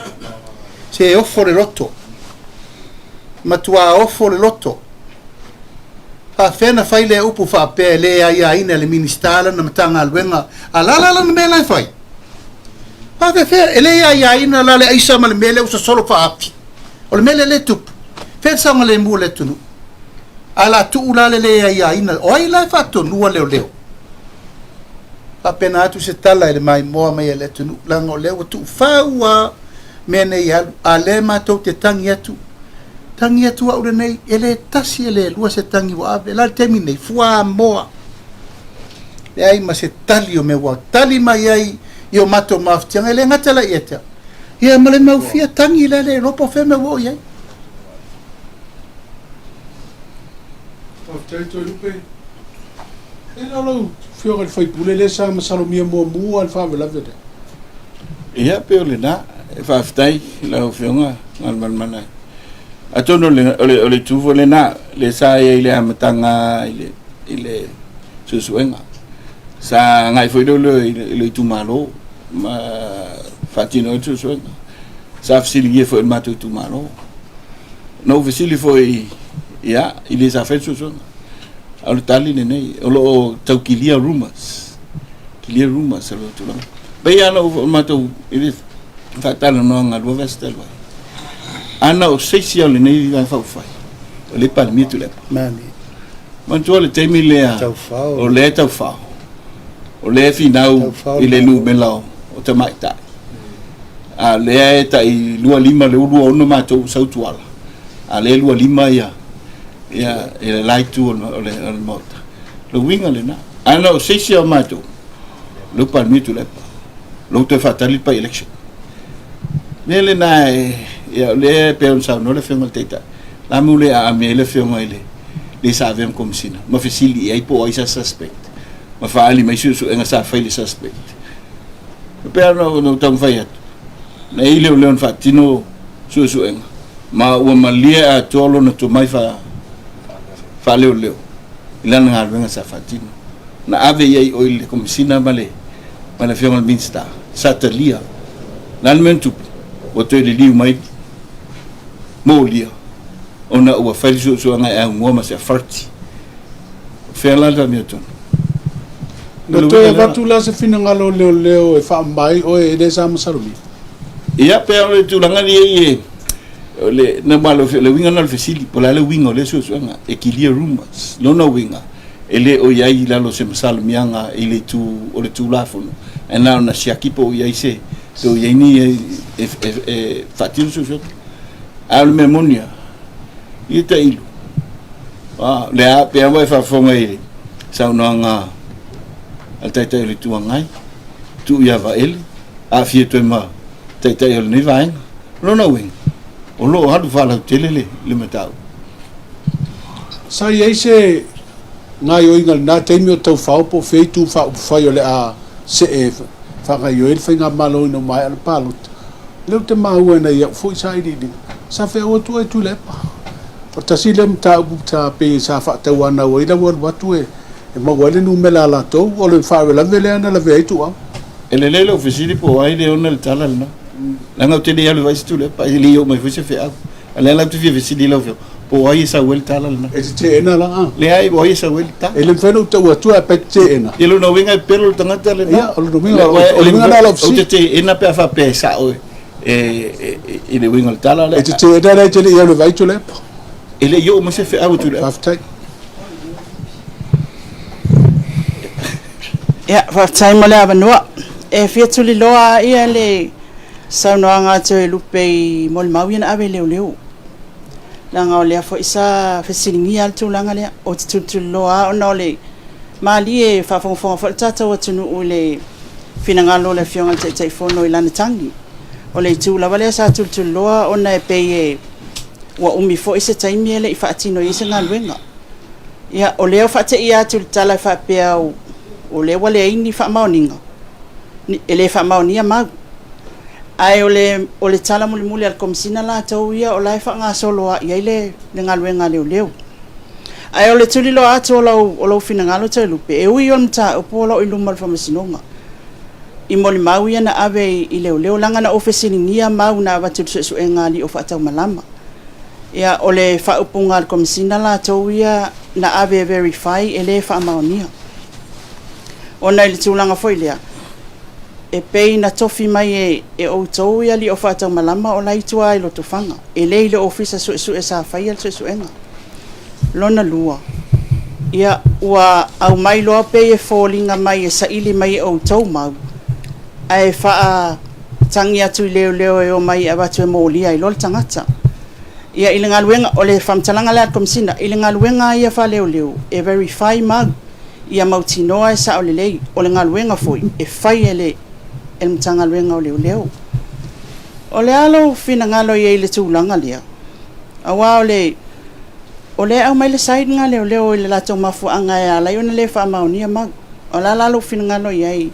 se offre lotto matua offre lotto fa fena fai le upu fa pe le ia ina le minsta na matanga luenga ala na me la fai fa fe ele ia ina la le aisa mal mele usa solo fa api o le mele le tup fe sa le mule tunu ala tu la le ia ina o ai la fatto lua leo apena tu se tala ele mai moa mai ele tunu lango leo tu faua mene ia ale ma to te tangi atu au nei ele tasi ele lua se tangi wa ave la termine fua moa e ai ma se tali o me wa tali mai ai io mato maftianga ele ngatala ieta ia male mau fia tangi le ropo feme wo ia fiore fai pule le sa masalo mia mo al fa la vede ia pe le na fa ftai la fionga ngal man atono le tu vole na le sa ile amatanga ile susuenga sa ngai foi do le tu malo ma fatino tu suenga sa fsili foi ma tu malo no fsili foi ia ile sa fait susuenga au tali nei o taukilia rumors lo tu lang baya no mato ile fatala no nga do vestel wa ana o seisia le nei va fa fai o le palmi tu le mani man tu le temi le o le tau fa o le finau ile lu belao o te mai ta a le ta i lua lima le ulu ono mato sautuala a le lua lima ia ele lai tu ole mota lo winga le na ana o seisia mato lo palmi tu le lo te fatali pa election nele na ia le pe on sa no le fengo teta la mule a me le fengo le sa vem comme sina ma facili ai po ai sa suspect ma fa ali mai su enga sa fa le suspect pe no tang faiat na ile o leon fatino su enga ma o malia a tolo na to mai fa leo ilana ngalwenga sa fatino na ave yai oil comme sina male fiona minsta satelia l'almentu o te li mai molia ona o fa so nga e ngoma se farti fela da mieton no to va tu la se fina ngalo leo e fa mai o e de sa masalumi ia pe o tu langa ni le na malo le winga na fesili pola le winga le so nga equilia rumors no winga ele o iai lalo se masalamianga i le tu o le tulafono e na ona siakipo o iai se o iai ni e fatiru su a le memonia i te ilu le a pe ava e whafonga ele sau noanga al taitai le tuangai tu ia va ele a fie tu ma taitai o le ni vaenga lona wing o lo hadu fala telele le matau sa ye se ngai o ingal na te mi o tau fao po fei tu fa fai o le a se e fa ngai o el finga malo no mai al palut le te mau na ia foi sai di sa fe o tu e tu le pa o ta silem ta ta pe sa fa te wana o ila wor watu e ma wale nu mela la to o le fa la vele na la ve tu a ele le ofisili po ai le ona le tala na la nga te dia le vai tu le pa ili o mai foi se fe a ale la tu vi ofisili lo po ai sa wel tala na e te ena la le ai o ai sa wel ta ele feno tu tu a pe te ena ele no winga pero tanga tala na ya o lo winga o winga na la ofisili o te ena pe fa pe sa o ele winga tala le e te ena le te le vai tu le ele yo mo se fe a tu le aftai ya fa tai mo le avanua e fiatu li loa ia le saunoanga te lupe mo le mauina ave leo langa o lea fo isa fesilingi al tūlanga lea o te tutuloa o na le mali e whafonga fo tata o tunu o le finangalo le fionga te teifono i lana tangi o le tūlawa lea sa tutuloa o na e pei wa umi fo isa taimi ele i whaatino isa ngā luenga ia o leo whaate ia tulitala i whaapea o le wale aini whaamaoninga e le whaamaonia mau ai o le tala muli al komisina la tau ia o lai whanga soloa ia le ngā luenga leo ai o le tulilo atu o lau finangalo te lupe e ui on ta upo o lau ilumal whamasinonga i moli mau ia na ave i leo langa na ofesiningia mau na watu su e ngali o whaatau malama ia o le whaupunga al komisina la tau ia na ave verify e le whaamaonia ona i le tūlanga foi lea e pei na tofi mai e outou ia li o whaatau malama o laitua i loto whanga. E lei le ofisa su e sa whai al su enga. Lona lua. Ia ua au mai loa pei e fōlinga mai e sa ili mai e outou mau. A e wha tangi atu i leo e o mai a watu e mōlia i lol tangata. Ia ili ngā luenga o le whamtalanga lea komisina. Ili ngā luenga ia wha leo e verify mau. Ia mautinoa e sa o le lei o le ngā luenga foi e whai e le el mtanga luenga o leo. O le alo fina ngalo i le tūlanga lea. Awa o le au mai le said ngā leo i le lato mafu anga e ala i ona le wha maunia mag. O la lalo fina ngalo i ai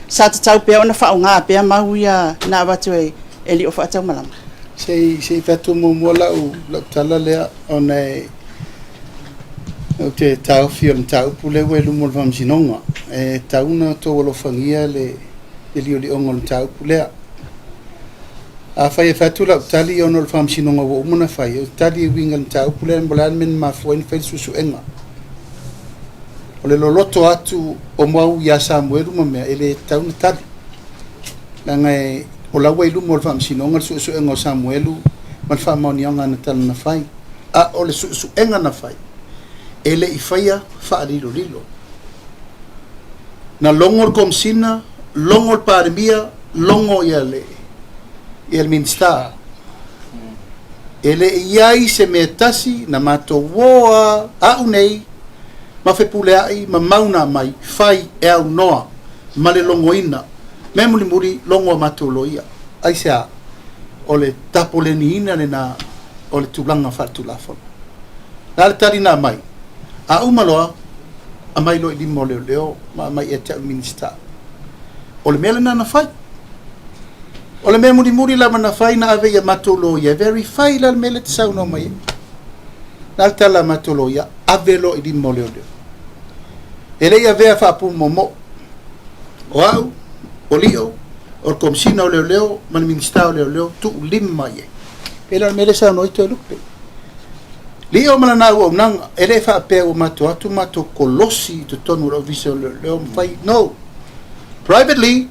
sa te tau pia ona wha o ngā pia mau ia na watu e li o wha tau malama. Sei whatu mua lau tala lea ona o te tau fio na tau pule we lumol whamsinonga. E tauna tō walofangia le ili oli ongol tau pulea a fai e fatu la tali ono le whamsinonga wo umuna fai o tali wingal tau pulea mbolan min mafuain fai susu enga o le loloto atu o mau ia Samuelu mamea ele tau na tali langa e o lawa ilu mo le whamsinonga le susu enga o Samuelu mal whamaonionga na tala na fai a o le susu enga na fai ele i faia wha lilo na longol komsina longol paremia longo ia le minsta ele iai se metasi na mato woa au nei ma fe puleai ma mauna mai fai e au noa ma le longo ina me muri longo mato loia ai sea o le tapo le ni ina le na o le tulanga fatu la fo na le tarina mai a umaloa a mai lo di mo leo ma mai e te minsta o le mele na fai o le me muri la na fai na ave ya matolo ya verify la mele te sa no mai na tala matolo ya ave lo di mo leo ele ya ve fa pu momo wow o lio o komsina o leo man minsta o leo tu limma ye ele mele sa no ito lupe lio mana na o nang ele fa pe o mato kolosi to tonu ro viso leo fai no privately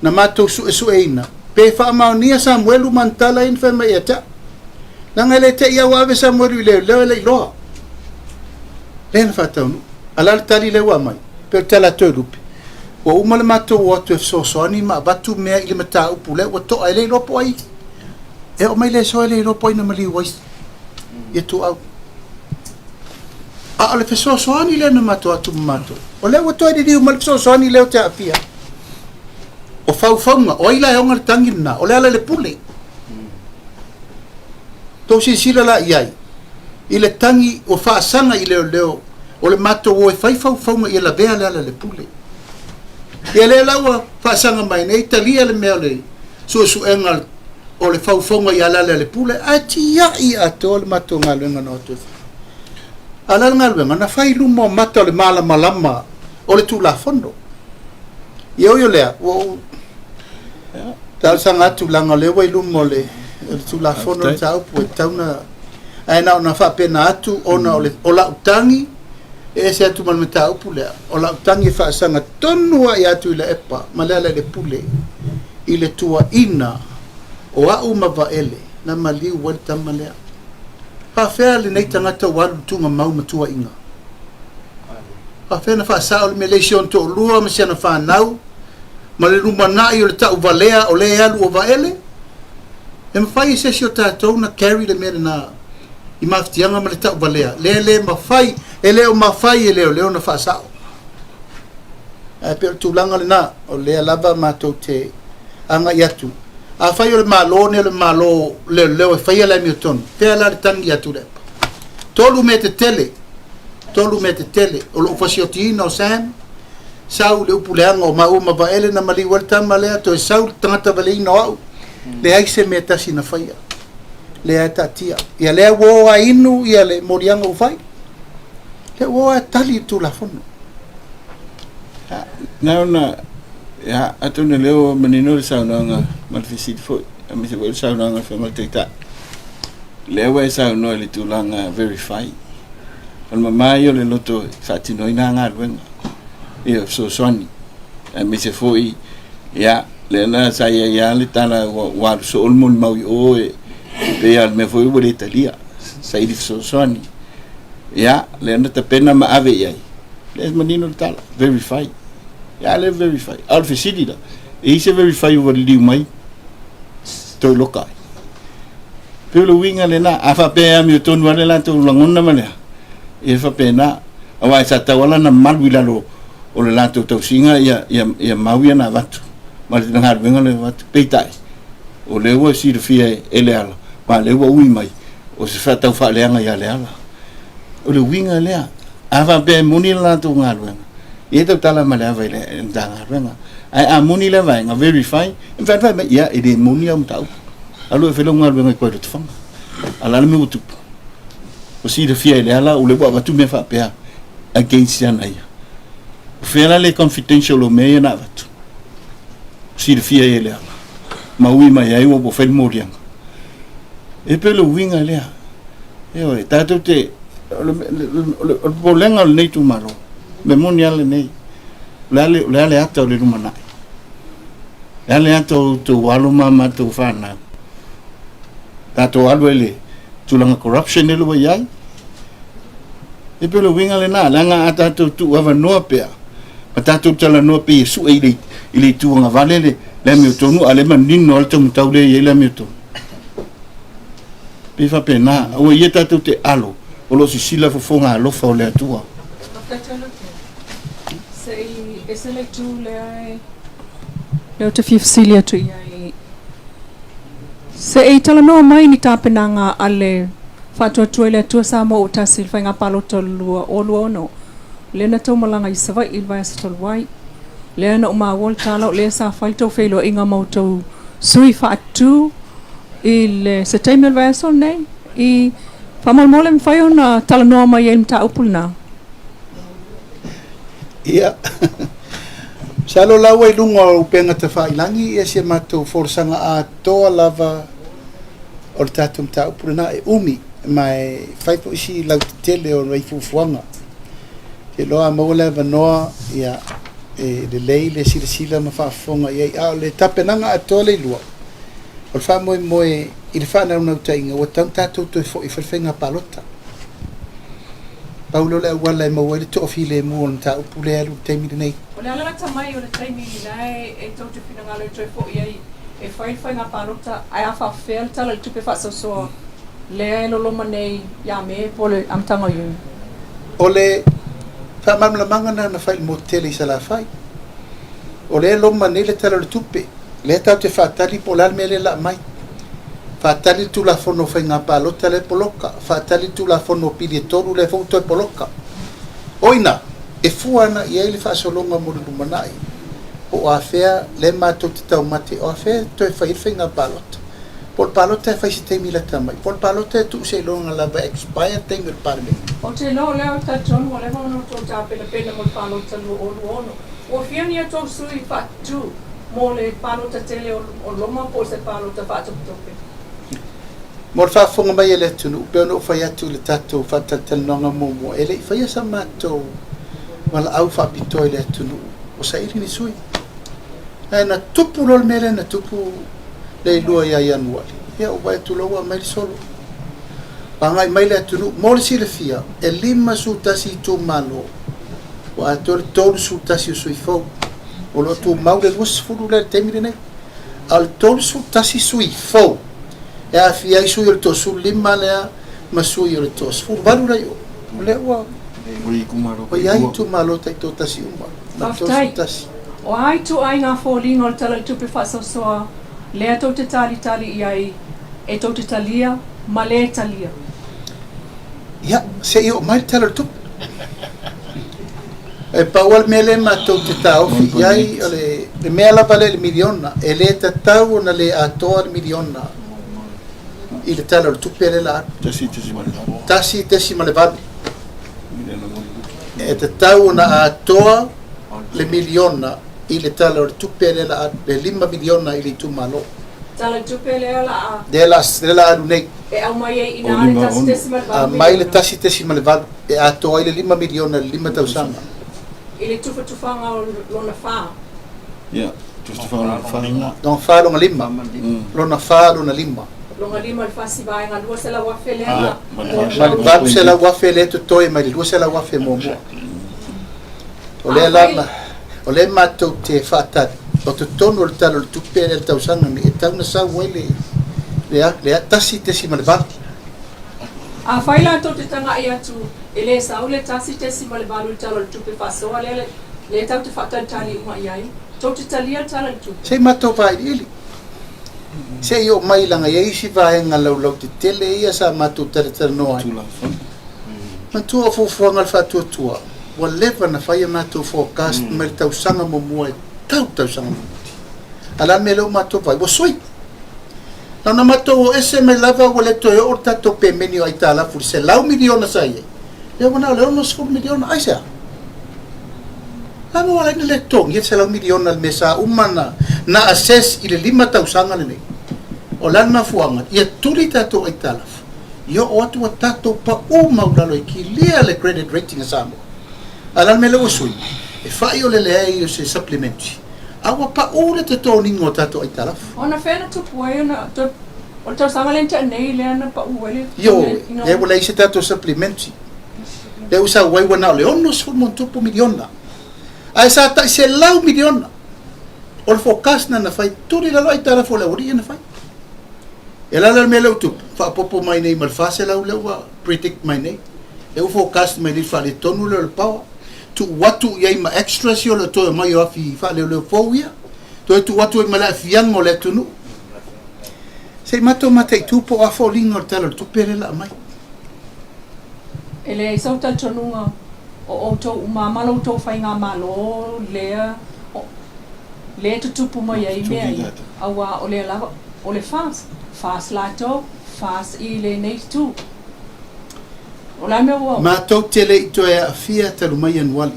na mato su eina pe fa maunia Samuelu mantala in fa mai ata nang ele te ia wa Samuelu le lo len fa tonu Ala le tali le wa mai. Pe tala to lupe. Wa uma le matou o tu so ani ma batu mea i le mata upu le wa to ai le ropo ai. E o mai le so le ropo ai na mali wais. Ia tu au. A le so ani le na matou atu matou. O le wa to ai di mal so ani le o te apia. O fau o ila e onga le tangina, o le ala le pule. Tau si sila la iai. I le tangi o whaasanga i leo, o le mato o e fai fau i la bea le ala le pule. Ia le laua whaasanga mai nei, talia le mea le su engal o le fau i ala le pule, a tia i ato le mato ngā luenga no atu. Ala ngā luenga, na whai lumo mata o le malama o le tū la fondo. Ia o lea, tau sanga atu langa lewa i lumo le tu la fono tau po tauna ai na fa pena atu ona o la utangi e se atu mal meta upule o la utangi fa sanga tonu ai atu le epa malala le pule i le tua ina o a uma va ele na mali wata malea pa fea le nei tangata walu tunga mau matua inga pa fea na fa sa o le melation to lua ma siana fa nau ma le rumana i o le tau valea o le alu o vaele e mawhai se si o tātou na carry le mea na i mawhitianga ma le tau valea le mawhai e leo mawhai e leo na whaasao e pe o tūlanga le na o lea lava mātou te anga i atu a whai o le malo le malo leo e whai ala mi o tonu pea la le tangi atu lepa tolu me te tele o lo ufasi o tiina o Sam sau le upuleanga o mauma vaele na mali walta malea to sau tangata valeina au le ai se me tasi na faia le ai tatia ia le wo a inu ia le morianga ufai le wo a tali tu la fono na ya atuna leo menino sa nga malfisit fo ami se wel sa nga fa malteta leo ai sa no le tu langa verify al mama yo le loto fatino ina nga wenga ia so soni mi se foi ya le na sa ya le tana wa so olmol mau o e pe al me foi bo Italia sa i so soni ya le na te pena ma ave ia le manino tal verify ya le verify al fisidi da e se verify o li mai to lokai pe lo winga le na afa pe mi to no le la to langona mane e fa pena awa sa tawala na malwila lo o le lato tau singa ia mauia na watu ma le ngar venga le watu peitai o le wa si fia ele ala ma le wa ui mai o se fa tau fa leanga ia le ala o le winga lea ava be muni lato ngar venga e tau tala ma le ava le ngar venga ai a muni le vai nga verify in fact vai ia e de muni am tau alo fe lo ngar venga ko le tfanga ala le mutu o si fia ele ala o le wa tu me fa pe against ya na ia fela le confidential o meia na vatu si fia ele ala ma ui mai ai o fel moriang e pelo winga lea e oi tato te o bolenga nei tu malo memorial nei le ata le rumana le ata tu walo mama tu fana tato alwe le tu langa corruption le wa yai e pelo winga le na langa ata tu ava no pea Patato tala no pe su ile tu nga valele le mi tonu ale man nin no alto mutau le le mi to pe fa pena o yeta tu te alo o lo si sila fo fonga lo fa le tua sei ese le tu le ai le te fifsilia tu ai se e tala no mai ni tapenanga ale fa to le tu sa mo utasil fa nga palo to lu o lu no lena tau malanga i sawa i vai sa wai lena uma wol tala le sa faito felo inga mauto sui fa atu il se taimel vai so nei i famal molem fai ona tala no mai em ta upulna ia salo lawa i lunga o penga te whailangi e se matou forsanga a toa lava o le tatum ta upulna e umi mai faipo isi lau tele o rei fufuanga e loa maula vanoa ia e le lei le sila ma whaafonga ia le tapenanga a tole lua o le wha moe i le whanau nau tainga o tau tātou toi fo i whawhenga palota Paulo le wala e mau ele to file mo on ta upule alu temi nei. O le ala tamai o le taimi nei e tau te pinanga le toi fo iai e whai ngā pānota ai a whawhel tala le tupe whasosoa lea e lolo manei ia me po le amtanga iu. O le whamamlamanga na whai mo tele sa la whai. O le lo manei le tala le tupe. Le tau te whatali po lal me le la mai. Whatali tu la fono whai ngā pālota le poloka. Whatali tu la fono pili e toru le fauto e poloka. Oina, e fuana i ele whaasolonga mo le lumanai. O a fea le mātou te tau mate. O a fea toi whai ngā pālota. Por palota e whai se te mila tamai. Por palota e tu se longa lava expire tengu le parlementi. O te lo leo ta tonu o lewa ono tō tā pena mo le palota lu ono. O whiani a tō sui whatu mo le palota tele o loma po se palota whatuputope. Mo le whaafonga mai e le tunu, peo no whai atu le tatou whatatalonga momo. E le whai asa mātou wala au whaapitoi le tunu. O sa iri ni sui. E na tupu lol mele na tupu le lua ia ianuari. Ia o vai tu loa mai solo. Pangai mai le tunu, mo le sile fia, e 5 sutasi tu malo. O atore tolu sutasi o sui fau. O lo tu mau le luas furu le temire nei. Al tolu sutasi sui fau. E a fia i sui o le tosu 5 lea, ma sui o le tosu. Furu valu rai o. O le ua. O iai tu malo tai to tasi uma. Na tosu tasi. O ai tu ai ngā fōlinga o le tala tupe whasosoa. Lea tau te tali iai e tau te talia, ma le talia. Ia, se i o mai tala tup. E paual mele ma tau te taofi, iai le mea lapa le miliona, e le ta tau na le atoa le miliona. I le tala tupe le la. Tasi tesi ma le valu. E ta tau na atoa le miliona. I le tala o tupe le la le 5 miliona i le tu malo. Tala tupe le la. De la alu nei. E au mai e ina le tasi tesi ma le valu. Mai le tasi tesi ma le valu. E ato ai le 5 miliona le 5 tausanga. I le tufanga o lona wha. Ia, tufanga o lona wha. Don wha longa 5. Lona wha lona 5. Longa 5 le wha si vai ngā lua se la wafe le la. Ma le valu se la wafe le to toi ma le lua se la wafe mo mo. O le la o le mātou te whātari. O te tono le talo le tupe le tausanga ni e tauna sa wele le atasi te si ma le valu. A whaila tō te tanga i atu e le sau le tasi te si ma le valu le talo le tupe whasoa le tau te whatari tali uma i ai. Tō te talia le talo le tupe. Sei mātou vai ili. Sei o mai langa ia isi vaenga lau te tele ia sa mātou tare noa. Matua o fufuanga le whatua tua. Wa lewa na whaia mātou forecast mai tau sanga mo mua e tau sanga mo. Ala me leo mātou vai, wa soi. Nana mātou o ese me lava wa le toi o tato pe meni o aita alafu, se lau miliona sa ie. Leo wana leo no 10 miliona, ai sea. Lama wala ina le tong, ia se lau miliona le mesa umana na assess i le 5 tau sanga le nei. O lana fuanga, ia tuli tato aita alafu. Ia o atu wa tato pa maulalo i ki lia le credit rating a samo. Alan me leo sui, e whai o le lea o se supplementi. Awa pa ule te tōningo tato ai talafu. Ona whena tupu ai, o tau sangalenta nei lea na pa uele. Yo, e wala i se tato supplementi. Le usa wai wana le ono su mon tupu miliona. Ai sa ta se lau miliona. O le forecast na whai turi lalo ai talafu le uri na whai. E lala me leo tupu, wha popo mai nei malfase lau leo predict mai nei. E u forecast mai li whale tonu leo le pawa. Tu watu ia ima extra si o le toi mai o afi whale o leo fōwia. Toi tu watu ima le afiango le tunu. Sei mato matei tupo a fōlinga o tala tupere la mai. E le isau tal tonunga o tau umamala o tau whainga malo lea le tutupu mai ai mea i. Awa o le lava, o le fast lato, fast i le nei tu. Mātou te le ito e a fia talu mai anuali.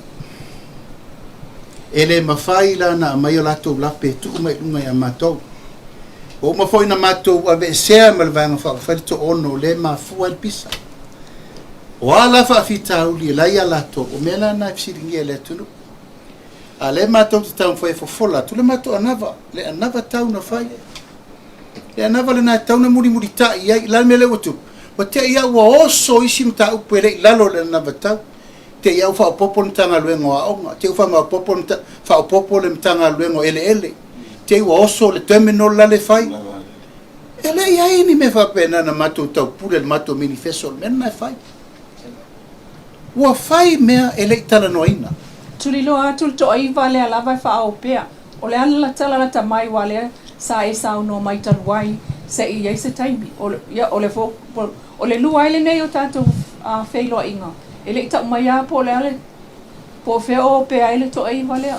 E le mawhai la na mai o latou lape tu mai lunga ia mātou. O mawhai na mātou a ve sea malvanga whakawhari to ono le mafua il pisa. O ala whaafita uli e lai a latou o mela na fisiringi e le tunu. A le mātou te tau mwhai fofola, tu le mātou anava, le anava tau na whai. Le anava le na tau na muri ta i ai, la me le watu. o te ia ua oso isi mta upu ele lalo le na vatau te ia ufa popo ni tanga luengo a onga te ufa ma popo ni fa popo le tanga luengo ele te ua oso le terminal la le fai ele ia ini me fa pena na mato tau pule le mato manifesto men na fai ua fai mea ele tala noina Tulilo atul to ai vale alava fa au pea. Ole ala la tala la tamai wale sa e sa no mai taruai se i ai se taimi. Ole fo ole lu ai nei o tato a feilo inga. Ele ta mai a po le ale po fe o pe ai to ai vale.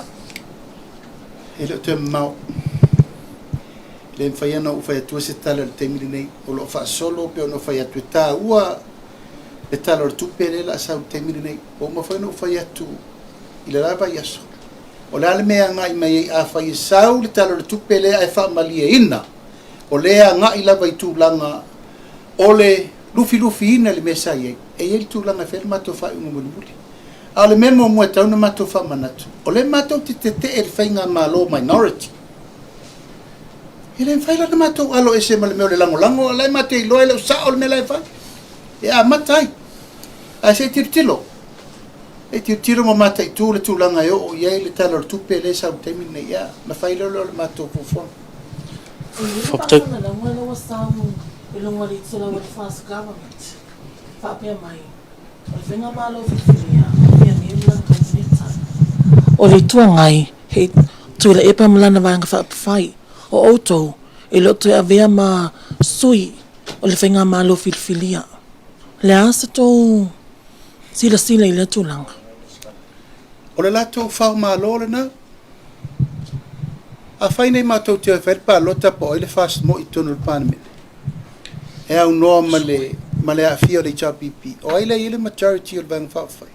Ele te mau. Le fai ana o fai tu se tala le taimi nei o lo fa solo pe no fai tu ta ua e tala tu pe le la sa taimi nei o mo fai no fai tu ila lava yaso o le ale mea ngai mai a fai sau le talo le tupele ai fa malie ina o le ngai lava i tūlanga o le lufi ina le mesa ye e il tūlanga fel mato fa un mululi a le memo mo tau na mato fa manatu o le mato te e fai nga malo minority ele fai la mato alo ese mal me le lango le mato i lo ele sa o le mela fai e a matai a se tirtilo e tiro mo mata i tu le tūlanga o iai le talo le tupe le sa utemi nei ia ma fai le mato pufon Faptek na wala wasamu ilong wali sila with fast government fapia mai o venga malo fifiria ia ni lang konflikta o le tuangai he tu le epa mlana vanga fai o auto e loto avea ma sui o le venga malo fifiria le asato sila i le tūlanga o le lato whao malo le na a whai nei mātou te whairpa lota po ele fast mo i tonu le pāname e au noa ma le a fia le HRPP o ele ile majority o le vang whawhai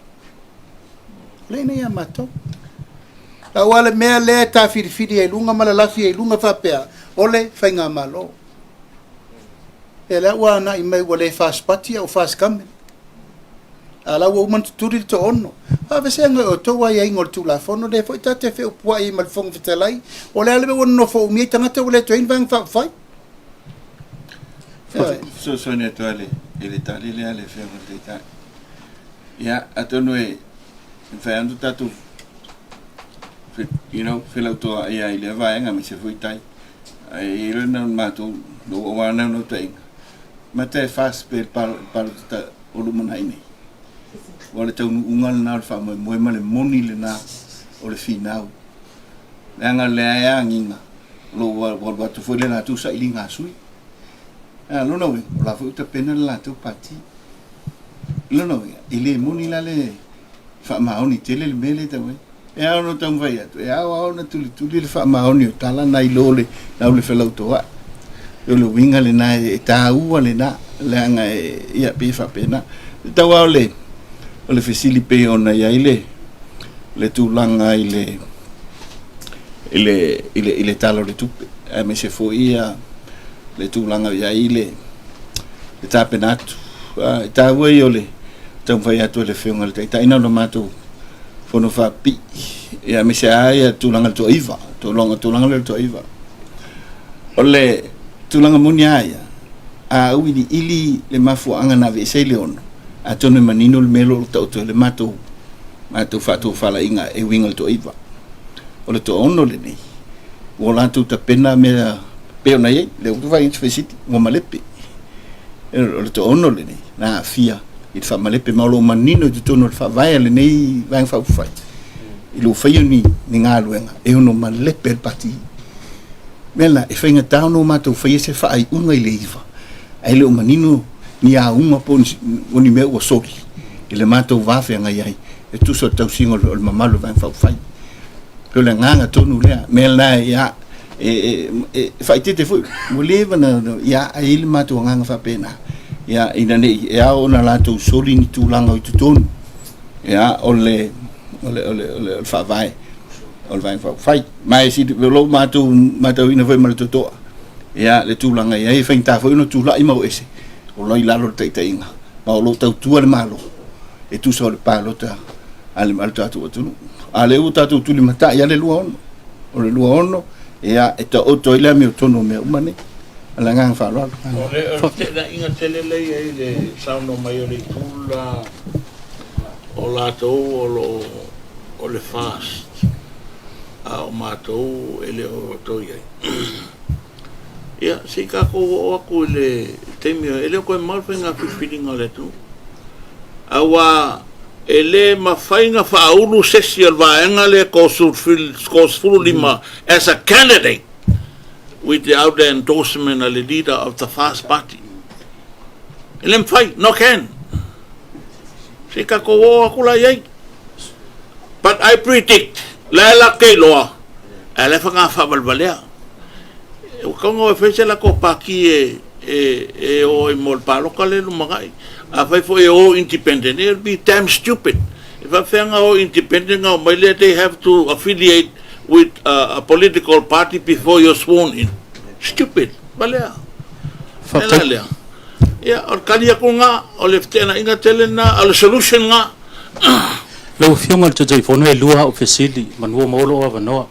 le nei a mātou la wale mea le ta whirifiri e lunga ma le lafi e lunga whapea o le whainga malo e le ua na i mai wa le fast party au fast coming ala wo man tuturi to ono a vese nga o to wa ia ngol tu la fono de foi tate fe o i mal fong fetelai o le ale wonno fo mi tanga te le to in vang fa fai so ne to ale ele tali le ale fe mo de ta ya atono e fa andu tatu fe la to ia ile va nga mi se foi tai ai ile na ma to no wa na no tai mate fast pe par ta o lu mona ini wala tau ungal na fa mo le moni le na o le finau nga le ya nginga lo wa tu foi le na tu sa ilinga sui lo no la fu te pena la tu pati lo no ile moni la le fa ma oni tele le mele ta we e no tau vai atu e au na tu le fa ma oni tala na ilo le na le fela to wa le winga le na e ta u le na le nga ia pe fa pena ta wa le o le fesili pe ona ia le tūlanga ile talo le tupe e me se fo ia le tūlanga ia le tape natu ta wei o le tau vai atu le whiunga le ta ina no matu fono fa pi ia me se aia tūlanga le to iva tūlanga le to iva o le tūlanga muni aia a uili ili le mafuanga na vese le ono atone manino le melo to le mato fatu fala inga e winga to iva o le to ono le nei o la tu ta pena me pe ona ye le tu vai in fesiti mo malepe o le to ono le nei na fia il fa malepe ma lo manino tu tono fa vai le nei vai fa fai il fa ni nga luenga e ono malepe el pati mela e fa inga tano mato fa se fa ai unga ile iva ai le manino ni a uma pon oni me o soli ele mato va fe nga ai e tu so tau singo o mamalo va fa fai pe le nga tonu le mel na ya e fai te fu mo leva na ya ai le mato nga fa pena ya ina ne ya ona la tu soli ni tu langa o tu ton ya ole fa vai ol vai fa fai mai si lo mato ina foi mal to ya le tu langa ya fa ta foi no tu la ima o ese o loi lalo te inga ma o lo tau tua le malo e tu so le palo ta ale mal tatu tu ale u tatu tu le mata ya le luon o le luon e a e to o to ile mi tono me umane ala ngang fa lo o te na inga tele lei ai le sauno mai o le tula o latou o le fast a o matou ele o toi ai ia se ka ko o aku le temio ele ko mal fenga filinga le tu awa ele mafainga fa ulu sesial vaenga le ko sul lima as a candidate without the endorsement of the leader of the Fast Party. Ele mfai no can. Se ka ko o aku la yai. But I predict la ke loa. Ele fa nga fa balbalea. O kongo fese la ko paki e o mol palo kale lu magai. A fai fo e o independent. It'll be damn stupid. If I fanga o independent nga mai they have to affiliate with a political party before you're sworn in. Stupid. Balea. Balea. Ya, or kali ako nga, o leftena inga tele na, o solution nga. Lau fionga to jai fono e lua o fesili, manua molo o vanoa.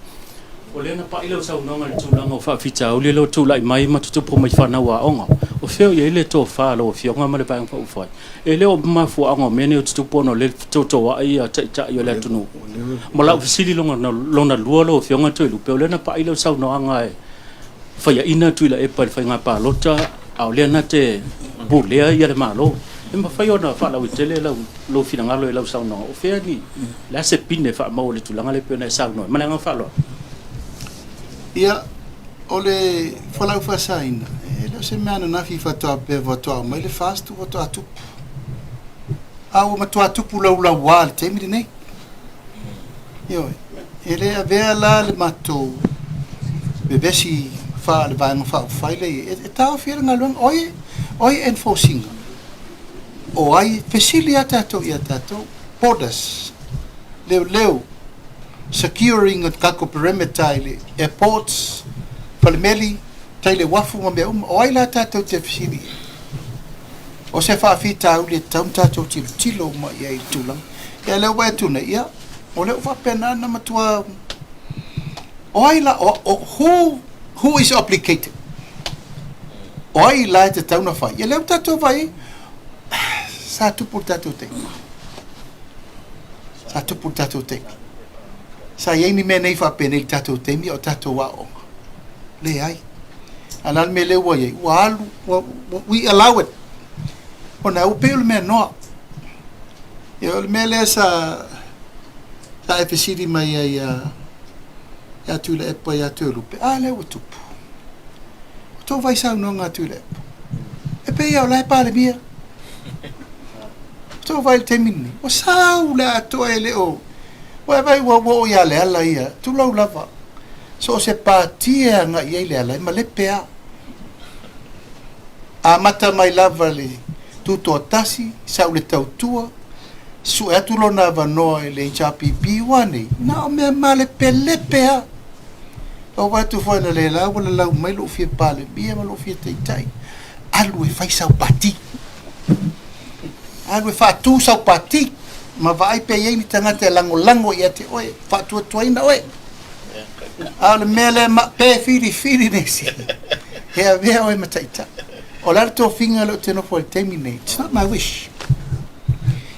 O lena pa ilo sa unonga le tulanga o whaafita, o lelo tula i mai matutupo mai whana wa onga. O feo i ele tō whaalo o fionga male paeng wha ufai. E leo mafu anga o mene o tutupo no le toto wa ai a taita i o le atunu. Ma lau fesili lona lua lo o fionga to ilu, peo lena pa ilo sa unonga e whaia ina tuila e pari whainga pa lota, au lena te bulea i ale malo. E ma whai ona wha lau i tele lau fina ngalo e lau sa unonga. O fea ni, la se pine wha mau le tulanga le peo na e sa unonga. Mana nga wha loa. Ia, o le whalau whasaina, e leo se mea na fi whatoa pe whatoa, mai le fastu whatoa tupu. Au matoa tupu lau wā le teimiri nei. Ioi, e le a vea la le matou, be besi wha le vāinga wha whaile, e tau whira ngā luang, oi enforcinga. O ai, fesili a tātou i a tātou, borders, leo, securing at kako perimeter le airports palmeli taile wafu ma mea o ai la tātou te fesili o se whaafita au le taum tātou tilo ma ia i tulang ia leo wai tuna ia o leo whapena na matua o ai la who is obligated o ai la te tauna whai ia leo tātou whai sa tupu tātou te sa tupu tātou te sa yei ni me nei fa pene tatou temi o tatou wa o le ai anan me le wa yei wa we allow it ona o pe me no yo me le sa efisidi mai ya tu le pa ya tu lupe ale o tu to vai sa no nga tu le e pe ya la pa le mia to vai temini o sa la to ele o wa vai wo ya le ala ia tu lau lava so se patia nga ia le ala ma le pea a mata mai lava le tu to tasi sa le tau tua su e tu lo na va no le chapipi wani na me ma le pea o va tu foi le la wala la mai lo fi pale bia ma lo fi tai alu e fai sa pati alu e fa tu sa pati ma vai pe ye ni tangata lango ia te oe fatu tuaina oe al mele ma pe firi nesi he avea oe mataita o larto finga lo teno for terminate it's not my wish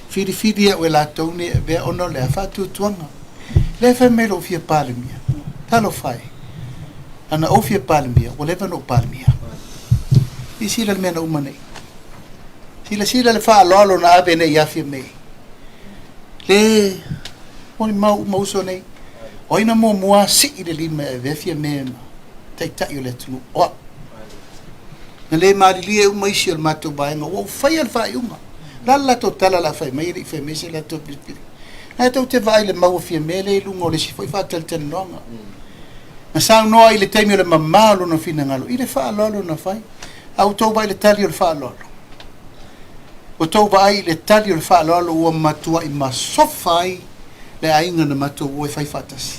firi e oe la tone ve ono le fatu tuanga le fe melo fie palmia talo fai ana o fie palmia o leva no palmia isi le mena umane sila le fa lolo na ave ne ya fie me le oni mau so nei oina mo mua si i le lima e vefia me tai o le tunu o na le maali e uma isi al mato baenga o fai al fai uma la to tala la fai mai fe me se la to pilpili na to te vai le mau fia me le lungo le si foi fa tel ten nonga na sa no i le temi le mamalo no fina ngalo i le fa lolo na fai auto vai le tali o fa lolo o tau vai le tali o le wha aloalo ua matua i masofai le ainga na matua ua fai fatasi.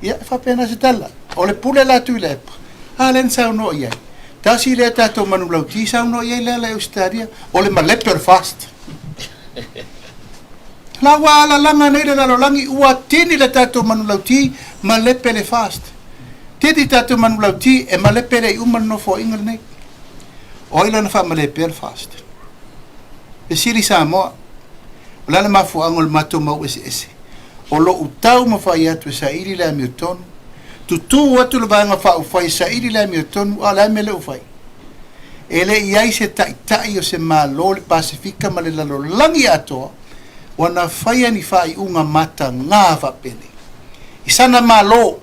Ia, whapena se tala. O le pule la tu lepa. A len sao no iai. Tasi le tato manu lauti sao no iai le eustaria. O le malepe o le fast. La wala langa nei le lalo langi ua tini le tato manu lauti malepe le fast. Teti tātou manu lau ti, e male pere I uman no fo ingal nei. O ila na wha male pere fast. E siri Samoa, o lana mafu angol mato mau ese. O lo utau ma wha iatu e sa iri la mi o tonu. Tutu watu le vanga wha ufai sa iri la mi o tonu, a la me le ufai. E le iai se tai o se malo le Pasifika ma le lalo langi atoa, wana whaia ni whai unga mata ngā whapene. I sana malo,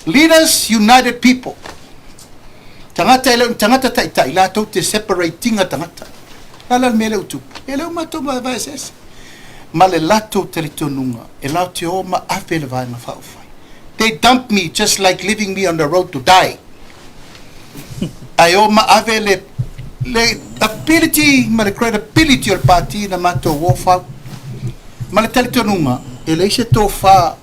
Leaders United People. Tangata tai la tau te separatinga tangata. Lala mele utupu. E leo mato ma vai sese. Ma le lato teritonunga. E lao te o ma afe le vai ma whaufai. They dumped me just like leaving me on the road to die. Ai o ma afe le ability, ma le credibility o le party na mato wofau. Ma le teritonunga. E le ise tō wha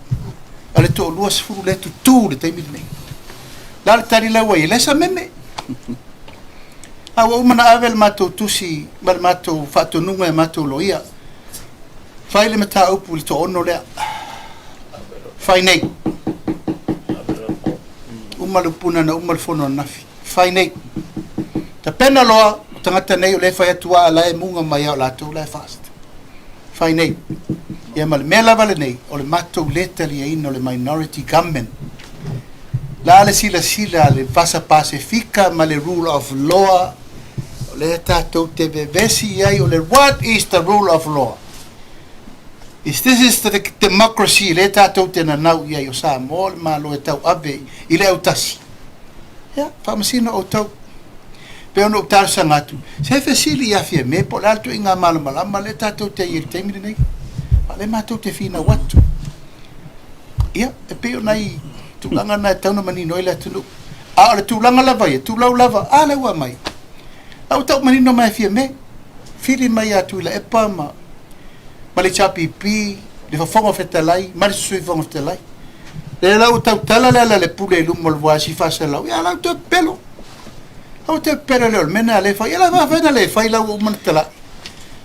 ale to lua sfuru le tu le taimi nei la tari la wai le sa meme a o mana avel mato tusi mal mato fato nunga mato loia fai le mata upu le to ono le fai nei umalu puna na umal fono nafi fai nei ta pena loa tangata nei le fai atua la e munga mai la to le fast fai nei ia mal mela vale nei o le mato leta li ino le minority government la le sila le pasa Pasifika ma le rule of law le tato te bevesi ai o le what is the rule of law this is the democracy le tato te na nau ia o sa mo ma lo e tau ave i le utasi ya famasina o tau pe ono tar sangatu se fesili ia fie me po l'alto inga malama le tato te i te mi nei le matou te fina watu ia e peo nai tulanga na tauna mani noi la tulu a le tulanga lava ia tulau lava a le ua mai au tau mani no mai fia me fili mai atu la epa ma le chapipi le fafonga fetalai ma le sui fonga fetalai le lau tau tala le pule lumo le wasi fasa lau ia lau te pelo au te pelo le mena le fa ia la va fena le fa ila u manatala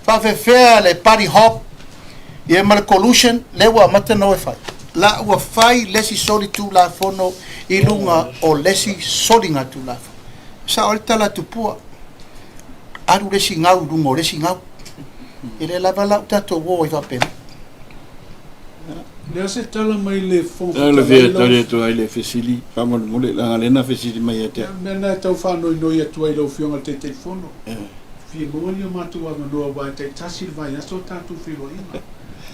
fa fea le party hop ia mal collusion le wa mata no fai la wa fai lesi soli tu la fono I lunga o lesi solinga tu la sa olta la tu pua aru lesi ngau lungo lesi ngau ele la vala tato wo I va pena le se tala mai le fo le via tole to ai le fesili fa mo le la lena fesili mai ate na tau fa no ia tu ai lo fionga te telefono fi mo ni ma tu wa no wa te tasil vai aso tatu fi lo ina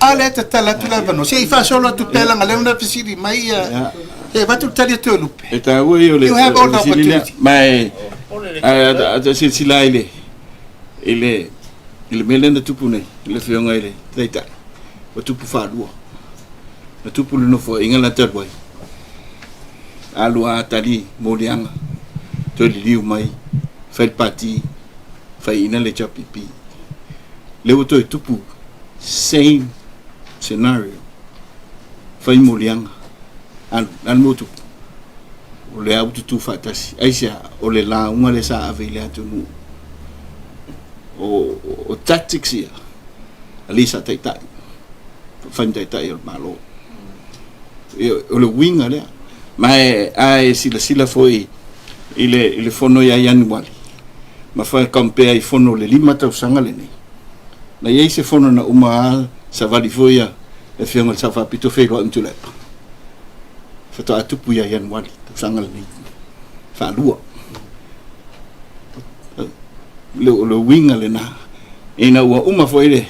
ale te tala tu la vano sei fa solo tu tela ngale una fisili mai e va tu tali tu lupe e ta wo io le mai a se sila ile melenda tupune ile fionga ile taita o tupu fa lua o tupu no fo ingala taboi alua tali molianga to liu mai fai party fai ina le chapipi le o to tupu same scenario fai molianga an motu o le auto tu fatasi aisia o le la unga le sa avele atu nu o tactics ia alisa taitai fai taitai o malo o le winga le mai ai sila foi ile fono ia yanuali ma fai compare I fono le lima tau sanga le nei na ia se fono na uma sa vali foia e fianga sa fa pito fe lo ntule fa to atupu ia yanuali tau sanga le nei fa lua le winga le na ina ua uma foi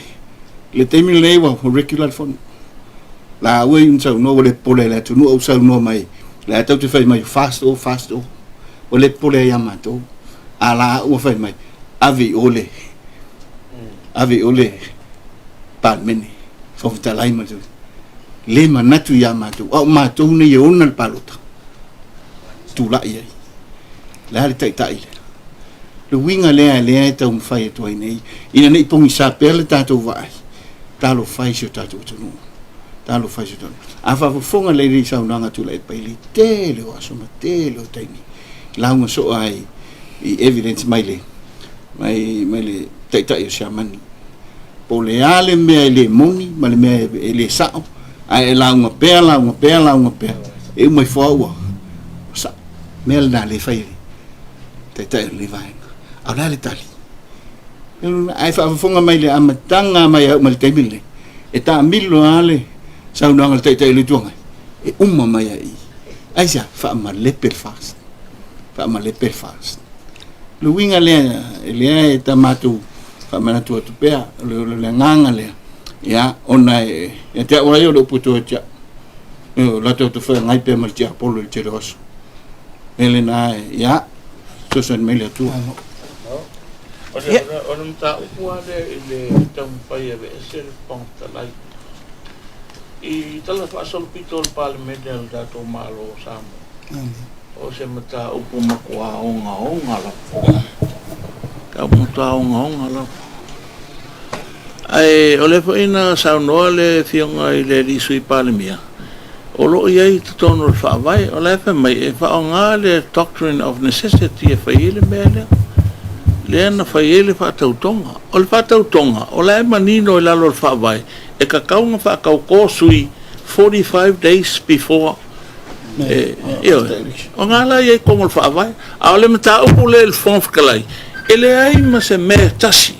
le temi le wa regular fono la we unsa no le pole le tu no usa no mai la tau te fai mai fast o le pole ya mato ala o fai mai ave ole palmeni fofta lai mato le manatu ya mato o mato ne yona el palota tu la ia la le tai le winga le ta un fai to nei ina nei pongi sa perle tato vai talo fai so tato no talo fai so afa fonga le ri sa unanga tu le pai tele o aso matelo taini la un so ai I evidence mai le tai o siamani po le ale me le moni ma le me le sao ai la un pea e mai foa mel na le fai te le vai ala le tali ai fa fonga mai le amatanga mai au mal te mille e ta milo ale sa una ngal te le tuanga e umma mai ai sa fa ma le per fast lu winga le tamatu fa mana tu pea le nganga le ya ona e te ora yo lo puto cha la to fa ngai pe mal cha polo le cheros elena ya so son mele tu on ta uale le tam pai ave ese ponta lai I tala fa sol pitol parlamento da to malo samo o se mata upu makua onga la ka muta onga la ai ole fo ina sa no le fionga ile di sui palemia o lo ia to no fa vai ole fa mai fa onga le doctrine of necessity fa ile mele le na fa ile fa tautonga o le fa tautonga o le manino la lo fa vai e ka kaunga fa ka ko sui 45 days before o ngala ye como fa vai a le mata o le fon kalai ele ai ma se me tasi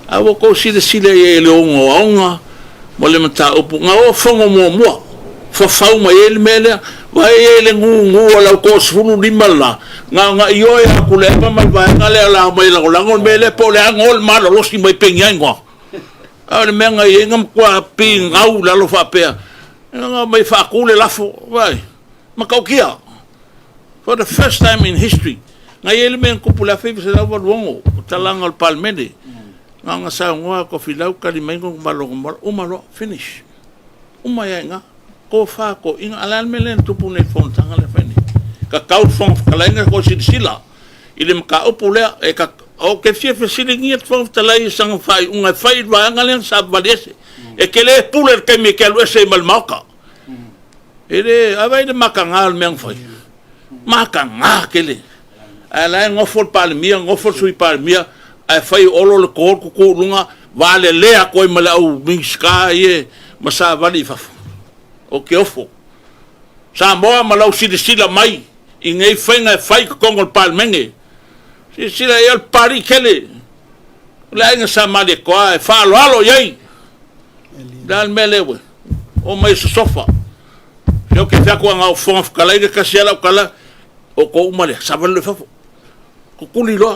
a wo ko si de ye le onga mo le mata o nga o fongo mo fa fa ma ele mele wa ele ngu la ko sunu di mala nga yo ya ku le pa mal va ngale la mai la ngol mele po le ngol malo lo si mai penya ngo a le menga ye ngam kwa ping au la lo fa pe nga mai fa ku le la fo vai ma ka kia for the first time in history nga ele men ko pula fe se la vo longo talanga al palmede nga sa ngwa ko filau ka di mengo malo finish ya nga ko fa ko inga alal melen tu pune fon tanga le feni ka kau fon kalenga ko sila ile mka opula e ka o ke fie silingi fon talai sang fai unga fai va ngalen sa valese e ke le puler ke me ke lo se mal maka ele avai de makangal men fai makanga kele ala ngofol palmia ngofol sui palmia ai fai olo le ko lunga vale le a ko mala u miska ye masa vali fa o ke ofo sa moa malau sila mai i ngai whainga whai kongol palmenge sila el pari kele la inga sa male koa e whaalo halo yei dal melewe o mai sofa yo ke te koa ngau whonga whakalaika kasiala o kala o ko umale sa vale fafo ko kuli lo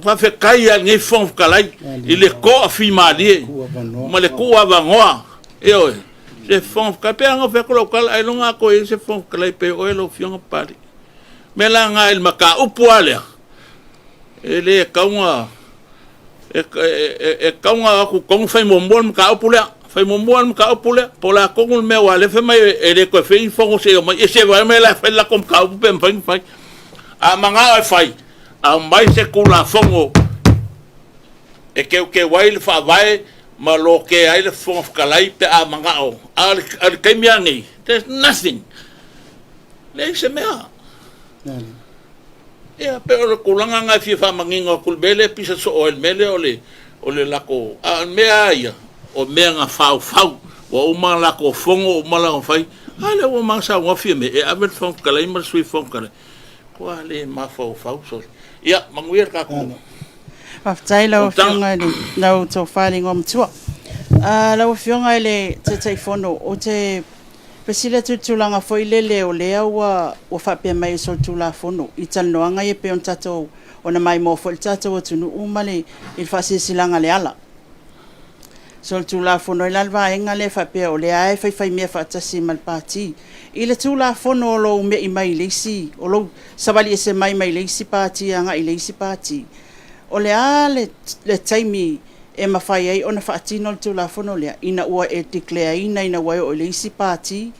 fa fe kai al ngai whonga whakalai i le ko a fi malie male kua vangoa eo se fon ka pe nga fe ko lokal ai longa ko se fon ka lai pe o lo fiong pari mela nga il maka upuale ele kaunga kaunga ku kong fai mombol ka upule pola kongul me wale fe mai ele ko fe fon se mai se va me la fe la kom ka upe fai a manga fai a mai se kula fongo e ke wail fa vai ma lo ke ai le fon kalai pe a mangao al kemiangi there's nothing le se mea ya pero kulanga nga fi fa mangingo kulbele pisa so o el mele ole lako a mea ya o mea nga fau wa uma lako fongo uma la fai ale o ma sa wa fi me e avel fon kalai ma sui fon kalai ko ale ma fau so ya manguir ka ko Aftaila o fionga le nau tō whāling o mtua. Lau fionga le te teifono o te pesila tutulanga fo ilele o lea ua whapea mai so tula fono. I tanoanga e pe on tatou o na mai mō fo il tatou o tunu umale il whasisilanga le ala. So tula fono il alwa enga le whapea o lea e whai mea whaatasi malpati. I le tula fono o lo me i mai leisi o lo sabali e se mai leisi pati anga i leisi pati. O le taimi e mawhai ai o na whaatino le tulafono lea ina ua e declare ina wai o le isi pāti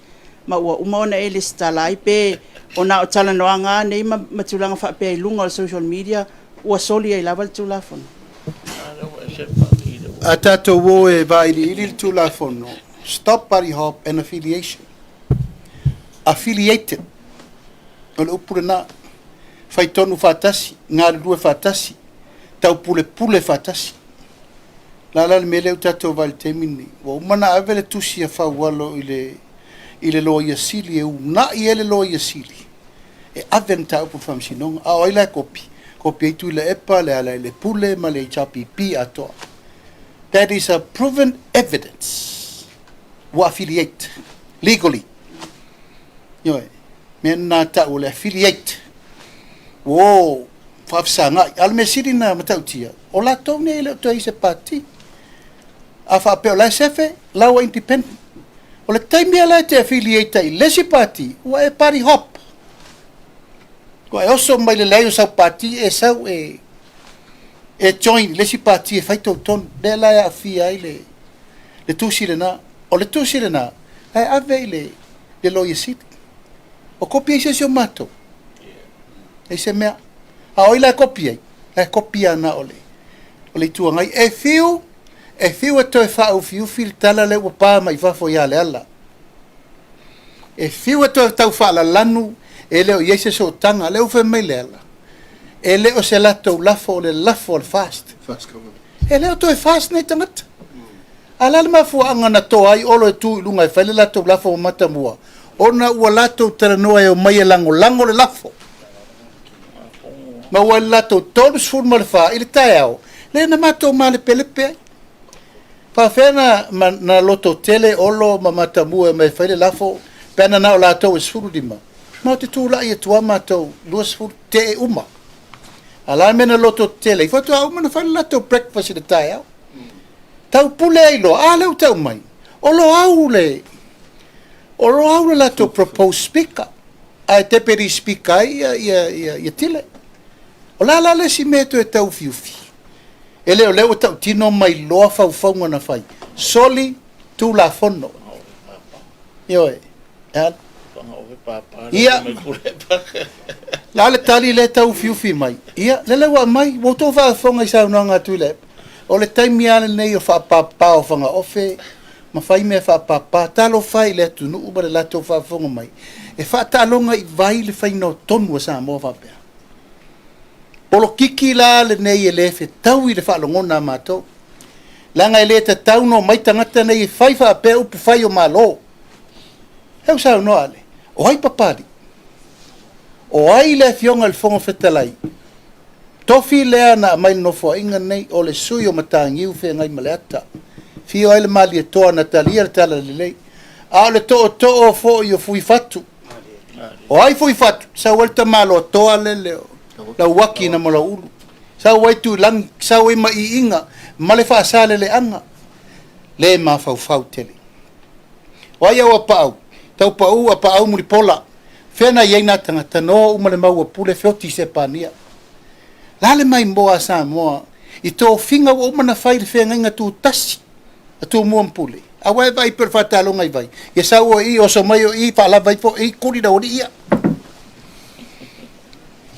ma ua umaona e le stalai pe o na o tala noanga nei matulanga whapea i lunga o social media ua soli ai lava le tulafono. A tatou wo e vai ili le tulafono. Stop Buddy Hop and affiliation. Affiliated. O le upure na whai tonu whatasi, ngā rue whatasi. Tau pule fatasi la mele tato val temini wa mana avele tusi a fa walo ile i le lo ia sili e una i le lo ia sili e aven tau pu fam sinong a oi la kopi tu le epa le ala le pule ma le chapipi ato. That is a proven evidence wa affiliate legally yo men na ta le affiliate wo fafsanga al mesiri na matautia o la tone le to ise parti afa pe la sefe la wa independent o le time la te affiliate i le si parti wa e party hop ko e oso mai le leo sa parti e sa e join le si parti e fai ton de la ya fia ile le tusi le na o le tusi le na e ave le lo yesit o copia se sio mato e se mea a oi la copia na ole tu ngai e fiu e to e fa o fiu fil tala le pa mai fa fo ya le ala e fiu to tau fa la lanu e leo iese so tanga leo fe mai lela e leo se lato lafo le fast e leo to e fast nei tangat ala le mafu anga na to ai olo tu lunga e fele lato lafo mata mua ona ua lato tera noa e o mai e lango le lafo ma ua lato tolu sfur ma le fa ili tae au le na mato ma le pelepe pa fena na loto tele olo ma mata mua e mai fele lafo pena na o lato e sfuru dima ma te tūla i tua mātou luas fu te uma. Ala mena loto tele. I whatu au mana whale lato breakfast i le tai au. Tau pule ai lo, leu tau mai. O lo au le lato propose speaker. Ai te peri speaker ia tile. O la le si meto e tau fiufi. E leo tau tino mai loa fau na fai. Soli tu la fono. Ioe. Ia la le tali le tau fiufi mai ia le wa mai wo to fa fonga i sa nga tu le o le time ia le nei o fa papa o fanga ofe ma fai me fa papa talo fai le tu no ba le to fa fonga mai e fa talonga i vai le fai no tonu sa mo fa pe o lo kiki la le nei le fe tau i le fa longona mato langa le te tau no mai tangata nei fai fa pe u fai o malo eu sa no ale o ai papari o ai le fionga le fonga fetalai tofi lea na mai no fo inga nei o le sui o matangi u fe ngai maleata fio ai le mali e toa na talia le tala le lei a le to o fo i o fui fatu o ai fui fatu sa welta malo toa le leo la waki na mola ulu sa wai tu lang sa wai ma i inga male fa sale le anga le ma fau tele o ai o pau tau pau a pau muri pola fena yeina tangata no umale mau pule fioti se pania lale mai moa sa moa i to finga o mana fai le fenga nga tu tasi tu mo pule a wai vai per fatalo ngai vai ye sa o i o so mai o i fa la vai fo i kuri da ori ia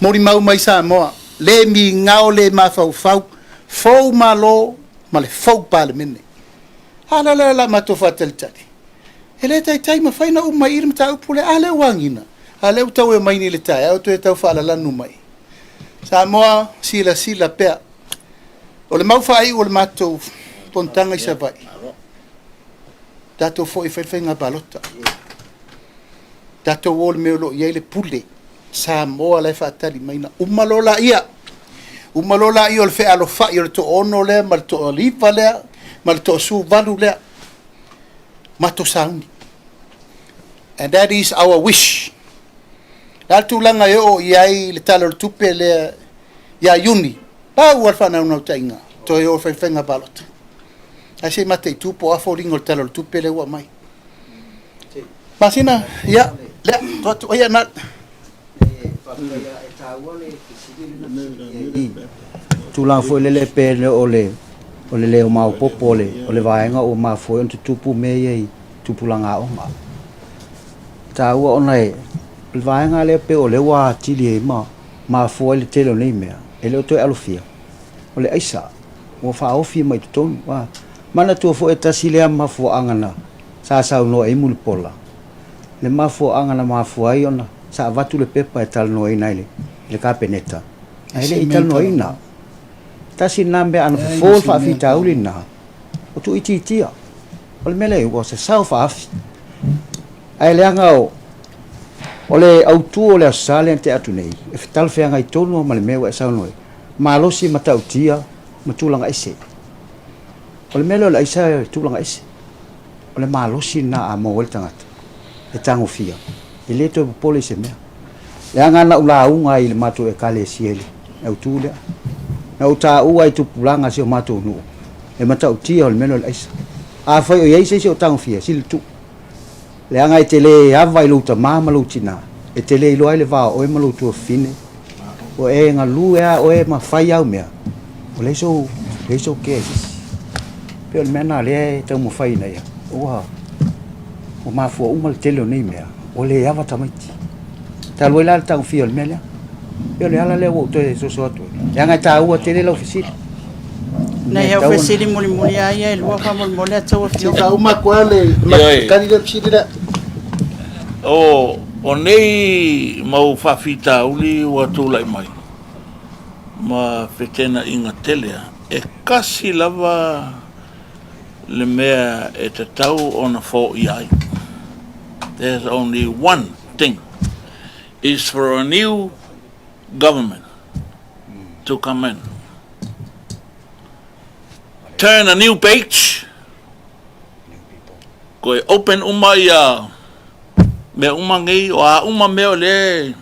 mori mau mai sa moa le mi ngao le ma fau fau malo ma le fau pale mene hala la ma to fatel tadi ele tai ma faina uma irim tau pule ale wangina ale utau e mai ni le tai au tu tau fala la nu mai sa moa sila pe o le mau fai o le mato pontanga i savai dato fo i fenga balota dato wol melo ye le pule sa moa le fatali mai na umalola ia o le fe alo fa i le to ono le mal to oliva le mal to su valu le mato sound and that is our wish la tulanga yo iai le talo tupe le ya yuni pa ua fana una tainga to yo fenga balot ai mate tupo a foringo le talo tupe le ua mai masina ya le to ya na tulang fo le pe le ole o mau popole o le vaenga o ma fo on tupu me ye tupu langa o ma ta ua ona e le vaenga le pe o le wa tili ma fo le telo nei me e le to alofia o le aisa o fa ofi mai to wa mana to fo eta sile ma fo angana sa no e mul pola le ma fo angana ma fo ai ona sa vatu le pepa e tal no ina le kapeneta ai le ital no ina tasi nambe an fol fa fi taulina o tu ititia o le mele o se sau fa ai leanga o le autu o le asale te atu nei e fetal fe ngai tonu ma le mewa sa noi ma lo si mata utia ma tulanga ese o le melo la isa tulanga ese o le ma lo si na a mo wel tangata e tango fia e le to police me le anga na ula unga i le matu e kale siele autu le na uta ua i tu pulanga si o matu nu e mata utia o le melo la isa a fai o yei se o tango fia si le tu le anga i te le ava i luta mama lutina e te le iloa i le vao o e malu tua fine o e nga lu ea o e ma fai au mea o le so ke pe o le mena le tau mo fai nei o ma fua uma le tele o nei mea o le ava tamaiti ta lo la tau fio le mele pe o le ala le o to e so atu le anga ta ua te le la ofisiri na e ofisiri muli ai e lua fa muli atu fio ta uma kwale kani le ofisiri da o nei mau whawhita uli watu lai mai ma whetena inga telea e kasi lava le mea e te tau ona fo iai. There's only one thing, is for a new government to come in, turn a new page, go open umaya me uma ngai o a uma me le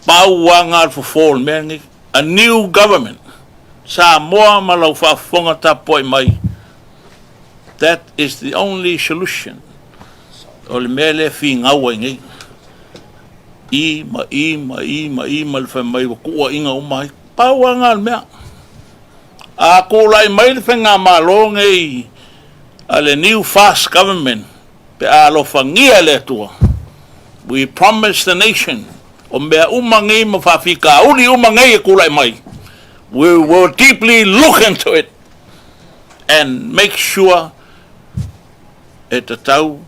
pauanga for fall me a new government sa moa malau fa fonga ta poi mai. That is the only solution. O le mele fi ngawa ngai i mal fa mai ko inga umai pauanga me a ko lai mai le fenga malo ngai ale new fast government pe alo fangia le tua. We promised the nation o mea umangi mafafika uli umangi kulai mai. We will deeply look into it and make sure e tatau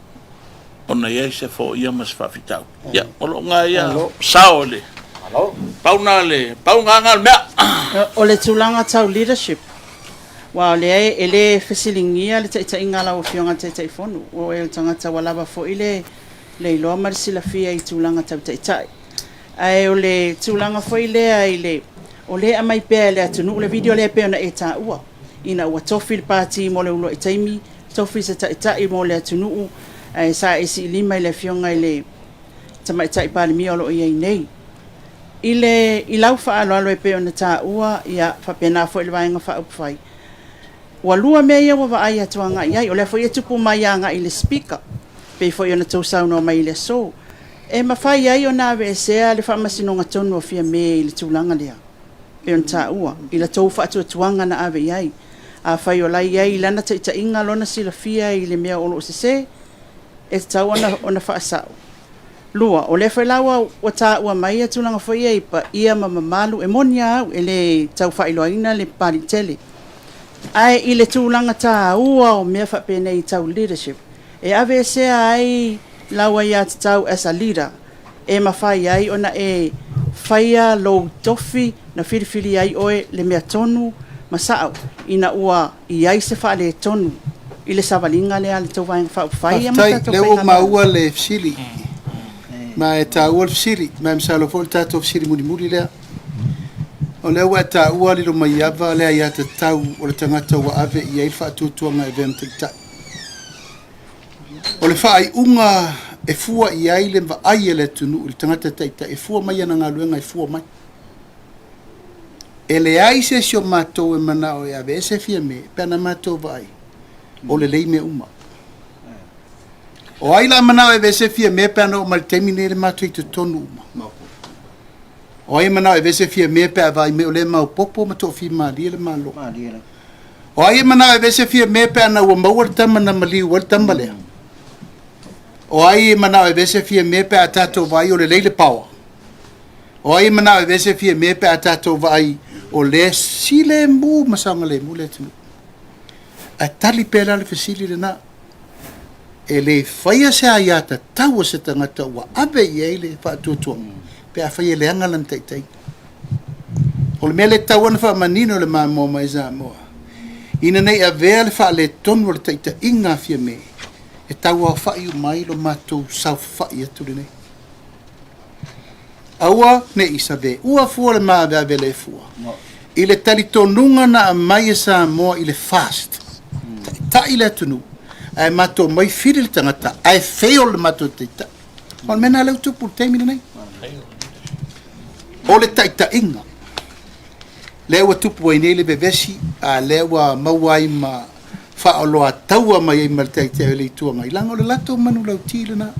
ona ye se fo ia mas fafitau. Ya, olo nga ya saole. Pauna le, paunga ngal mea. O le tulanga tau leadership. Wa le ele fesilingia le ta ingala o fionga ta fonu o e tangata wala fo ile le lo mar sila fia i tulanga ta tai. Ai o le tulanga fo ile ai le o le amai pe le atunu le video le pe ona eta ua ina wa tofil party mo le ulo itaimi tofi se tai mo le atunu ai sa isi lima le fionga ile tama tai pa le mi o lo ia nei ile ilau fa alo pe ona ta ua ia fa pena fo le vainga fa upfai walua me ia wa ai atuanga ia o le fo ia tupu mai anga ile speaker pe fo ia na tau sau no mai le so e ma fai ai ona ve se le fa masino nga tonu fia me ile tulanga lea pe on ta ua ile tau fa tuanga na ave ai a fai o lai ai lana ta inga lona sila fia ile me o lo se e tau ona fa sa lua o le fa lawa o ta ua mai tulanga fo ia pa ia mama malu e monia ele tau fa iloina le pari tele ai ile tulanga ta ua o me fa pene tau leadership e ave se ai lawa ya tau as a leader e mafai ai ona e faia lo tofi na filifili ai oe le mea tonu masao ina ua i ai se fa le tonu ile savalinga le ale tau vai fa faia mata le o maua le fsili ma e ta ua fsili ma msalo fo ta to fsili muli le o le wa ta ua li lo mai ava le ia te tau o le tangata wa ave i ai fa tutuanga event ta o le fa ai unga e fua i ai le va ai le tunu le tangata ta e fua mai ana ngaluenga e fua mai ele ai se sio mato e mana o ia ve se fia me pena mato vai o le lei me uma o ai la mana e ve se fia me pena o mal termine le mato i tonu uma o ai mana e ve se fia me pe vai me o le mau popo mato fi ma di le malo o ai mana e ve se fia me pena o mau tama na mali o tambale o ai mana e ve se fia me pe atato vai o le lei le power o ai mana e ve se fia me pe atato vai o le sile mu masanga le mu le tu a tali pela le fasili le na e le faia se ayata tau se tangata wa abe ye le fa tutu pe a faia le anga lan tai o le mele tau na fa manino le ma mo mai za mo ina nei a ver fa le ton wor tai inga fia me e tau au whai o mai lo mātou sau whai atu le nei. Aua ne isa be, ua fua le maa bea vele fua. I le tali tonunga na a mai e sa moa i le fast. Ta i le atunu. Ai mātou mai whiri le tangata, ai feo le mātou te ta. On mena leu tupu le teimina nei. O le taita inga. Lewa tupu ai nei le bevesi, a lewa mawai ma whaoloa taua mai ai maltai te le tuanga. I langa o le lato manu lau tila na.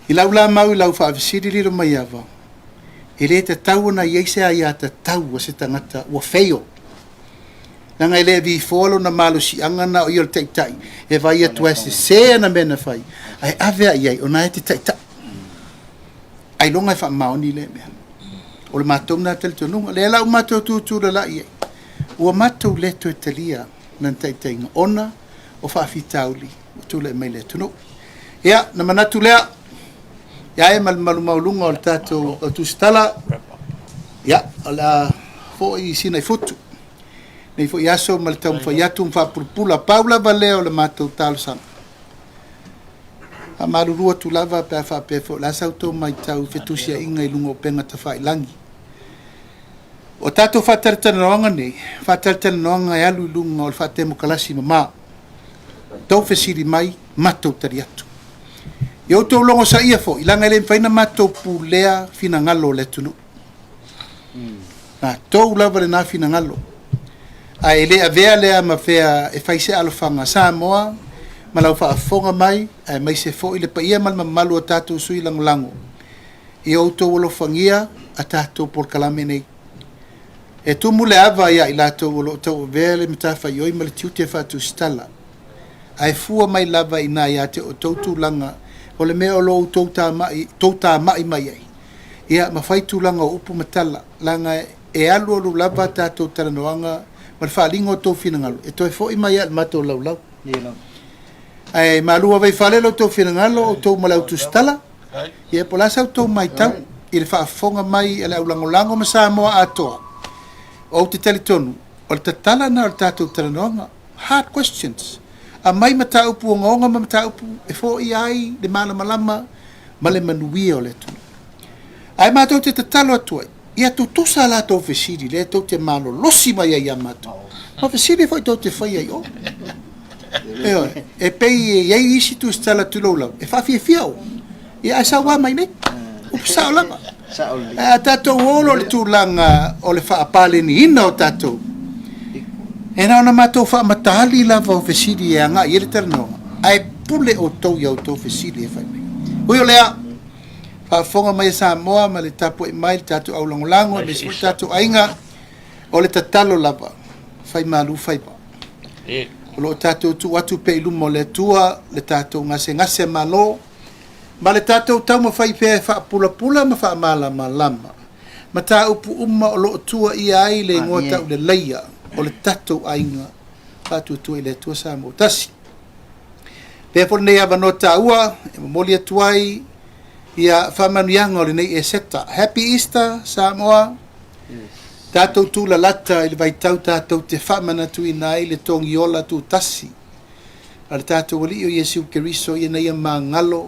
I lau la mau i lau whaafisiri liro mai awa. I le te taua na ieise a ia ta taua se tangata ua feo. Nanga i le vi folo na malo si angana o iol taitai. E vai atu ese se na mena fai. Ai avea iai o na e te taita. Ai longa e wha maoni le mea. O le mātou na tele tonunga. Le lau mātou tūtūra la iai. Ua mātou leto e talia nan taitainga ona o whaafitauli. O tūle mai le tunu. Ia, na manatu lea. Ia e malu maulunga o le tātou o tūstala. Ia, o la fo i sina i futu. Nei fo i aso ma le tau mwhai atu mwhapurupula. Paula valeo le mātou tālu sama. A marurua tu lava pe a whapefo. La sauto mai tau fetusia inga i lunga o penga ta whai langi. O tātou whataritana noanga nei. Whataritana noanga e alu i lunga o le whatemo kalasi mama. Tau fesiri mai, matou tari atu. I outou longo sa ia fo, ilanga ele mwhaina matou pulea fina ngalo le tunu. Na tou lava le na fina ngalo. A ele a vea lea ma fea e whaise alofanga sa moa, ma lau whaafonga mai, a mai se fo ile pa ia malma malu a tātou sui lango. I outou alofangia a tātou por kalame nei. E tumu le ava ia i lātou alo tau vea le mitafa ioi ma le tiute whātou stala. A e fua mai lava i nā ia te o tautu langa o le mea o lo tauta mai mai ai. Ia ma whaitu langa o upu matala, langa e alu alu lava tātou taranoanga, ma le whaalinga o tau whina e toi fo i mai al matou lau lau. Ai ma lua vai whalelo tau whina o tau malau tu stala, ia po lasa o tau mai tau, i le whaafonga mai e le au lango ma sa moa atoa. O te talitonu, o le tatala na o le tātou taranoanga, hard questions. A mai mata upu o ngonga ma mata upu e fo i ai le malama ma le manuia o le tunu. Ai mātou te tatalo atuai. Ia tu tusa la tau fesiri le tau te malo losi mai ai a mātou. Ma fesiri fai tau te fai ai o. E pei iei isi tu stala tu lau lau. E whawhia fiao. Ia ai sawa mai nei. Upu sao lama. A tātou olo le tūlanga o le whaapale ni ina o tātou. E nā na mātou whaamatali lava o fesiri e anga i ele taranoa. Ai pule o tau iau tau fesiri e whai mai. Ui o lea, whaafonga mai sa moa ma le tapu e mai le tātou au langolango, le si tātou ainga o le tatalo lava. Whai malu whai pa. O lo tātou tu atu pe ilumo le tua, le tātou ngase malo, ma le tātou tau ma whai pe whaapula ma whaamalama. Ma tā upu umma o lo tua i ai le ngota u le leia. O le tatou ainga whātua tua i le tua sa mo tasi. Pēpore nei awa no tā ua, e mamoli atuai, ia whamanuianga o le nei e seta. Happy Easter, Samoa. Tātou tūla lata i le vaitau tātou te whamana tu i nai le tongi ola tu tasi. A le tātou wali o Yesu Keriso i nei a mā ngalo,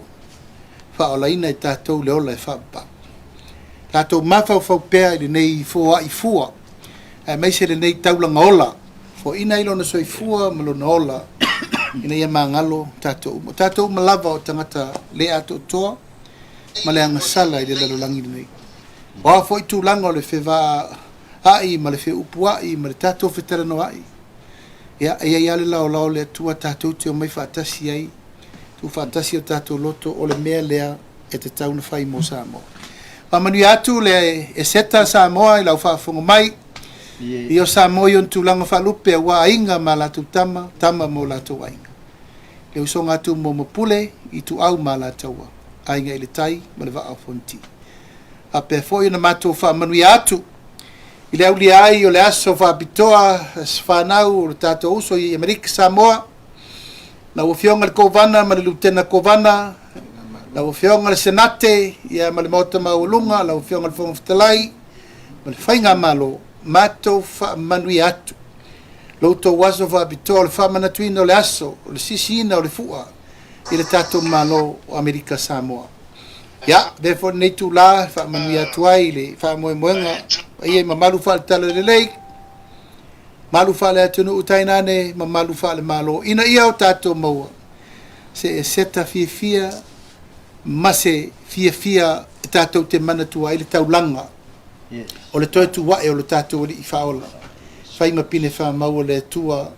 whaolaina i tātou le ola e whapa. Tātou mawhau whaupea i le nei fua i fua. Mai se le nei taulanga ola. Fo ina ilo na soifua malo na ola. Ina ia mangalo tātou. Tātou malava o tangata le ato toa. Ma le angasala i le lalolangi nei. Wa fo i tūlanga o le whewa ai, ma le whe upu ai, ma le tātou wheterano ai. Ia ia le lao lao le atua tātou te o mai whaatasi ai. Tu whaatasi o tātou loto o le mea lea e te tauna whai mo Samoa. Ma manu atu le e seta Samoa i lau whaafonga mai. Io Samoa yon tūlanga whalupe a wa ainga ma latu tama mo latu ainga. Le usonga atu mo mapule i tu au ma lataua. Ainga i le tai ma le waa fonti. A pe foi na mato wha manui atu. I le au li ai o le aso wha bitoa whanau o le tato uso i Amerika Samoa. Na wafionga le kovana ma le lutena kovana. Na wafionga le senate ia ma le mauta maulunga. Na wafionga le whomaftalai. Ma le whainga malo. Mato fa manui atu. Louto waso fa bitoa le fa manatuina o le aso, o le sisiina o le fua. i le tātou malo o Amerika Samoa. Ia, therefore nei tu la, wha manuia tuai le wha moe moenga, ia ma malu wha le tala le lei, malu wha le atunu utainane, ma malu wha le malo, ina ia o tātou maua, se e seta fia, ma se fia, tātou te mana tuai le taulanga, o le toi tu wae o le tātou li i whaola, whai mapine wha maua le tua,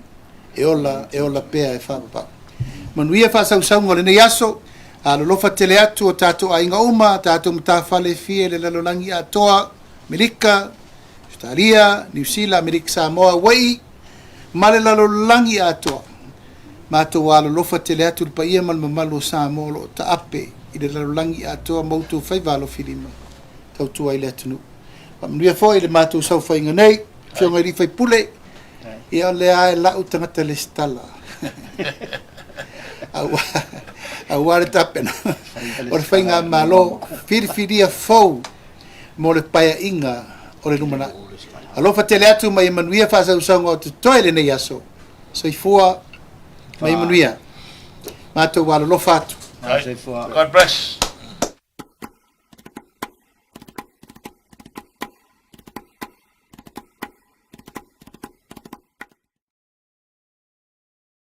e ola pea e whapapa. Manuia wha sausaunga le nei aso, a lo lofa tele atu o tātou a inga uma, tātou mtawhale fie le lalolangi atoa, Amerika, Australia, New Zealand, Amerika Samoa, Wai, ma le lalolangi atoa. Mātou a lo lofa tele atu le paia mal mamalo Samoa lo ta ape, i le lalolangi atoa mautu whaivalo filima, tautua i le atunu. Manuia fo i le mātou sau whainga nei, fionga i rifai pule, ia le ae lau tangata le stala. Aware tapena. O le whainga malo, whiriwhiria fau, mo le paia inga o le lumana. Alofa tele atu mai manuia whasa usanga o te toile nei aso. So i fua mai manuia. Mātou wala lofa atu. God bless.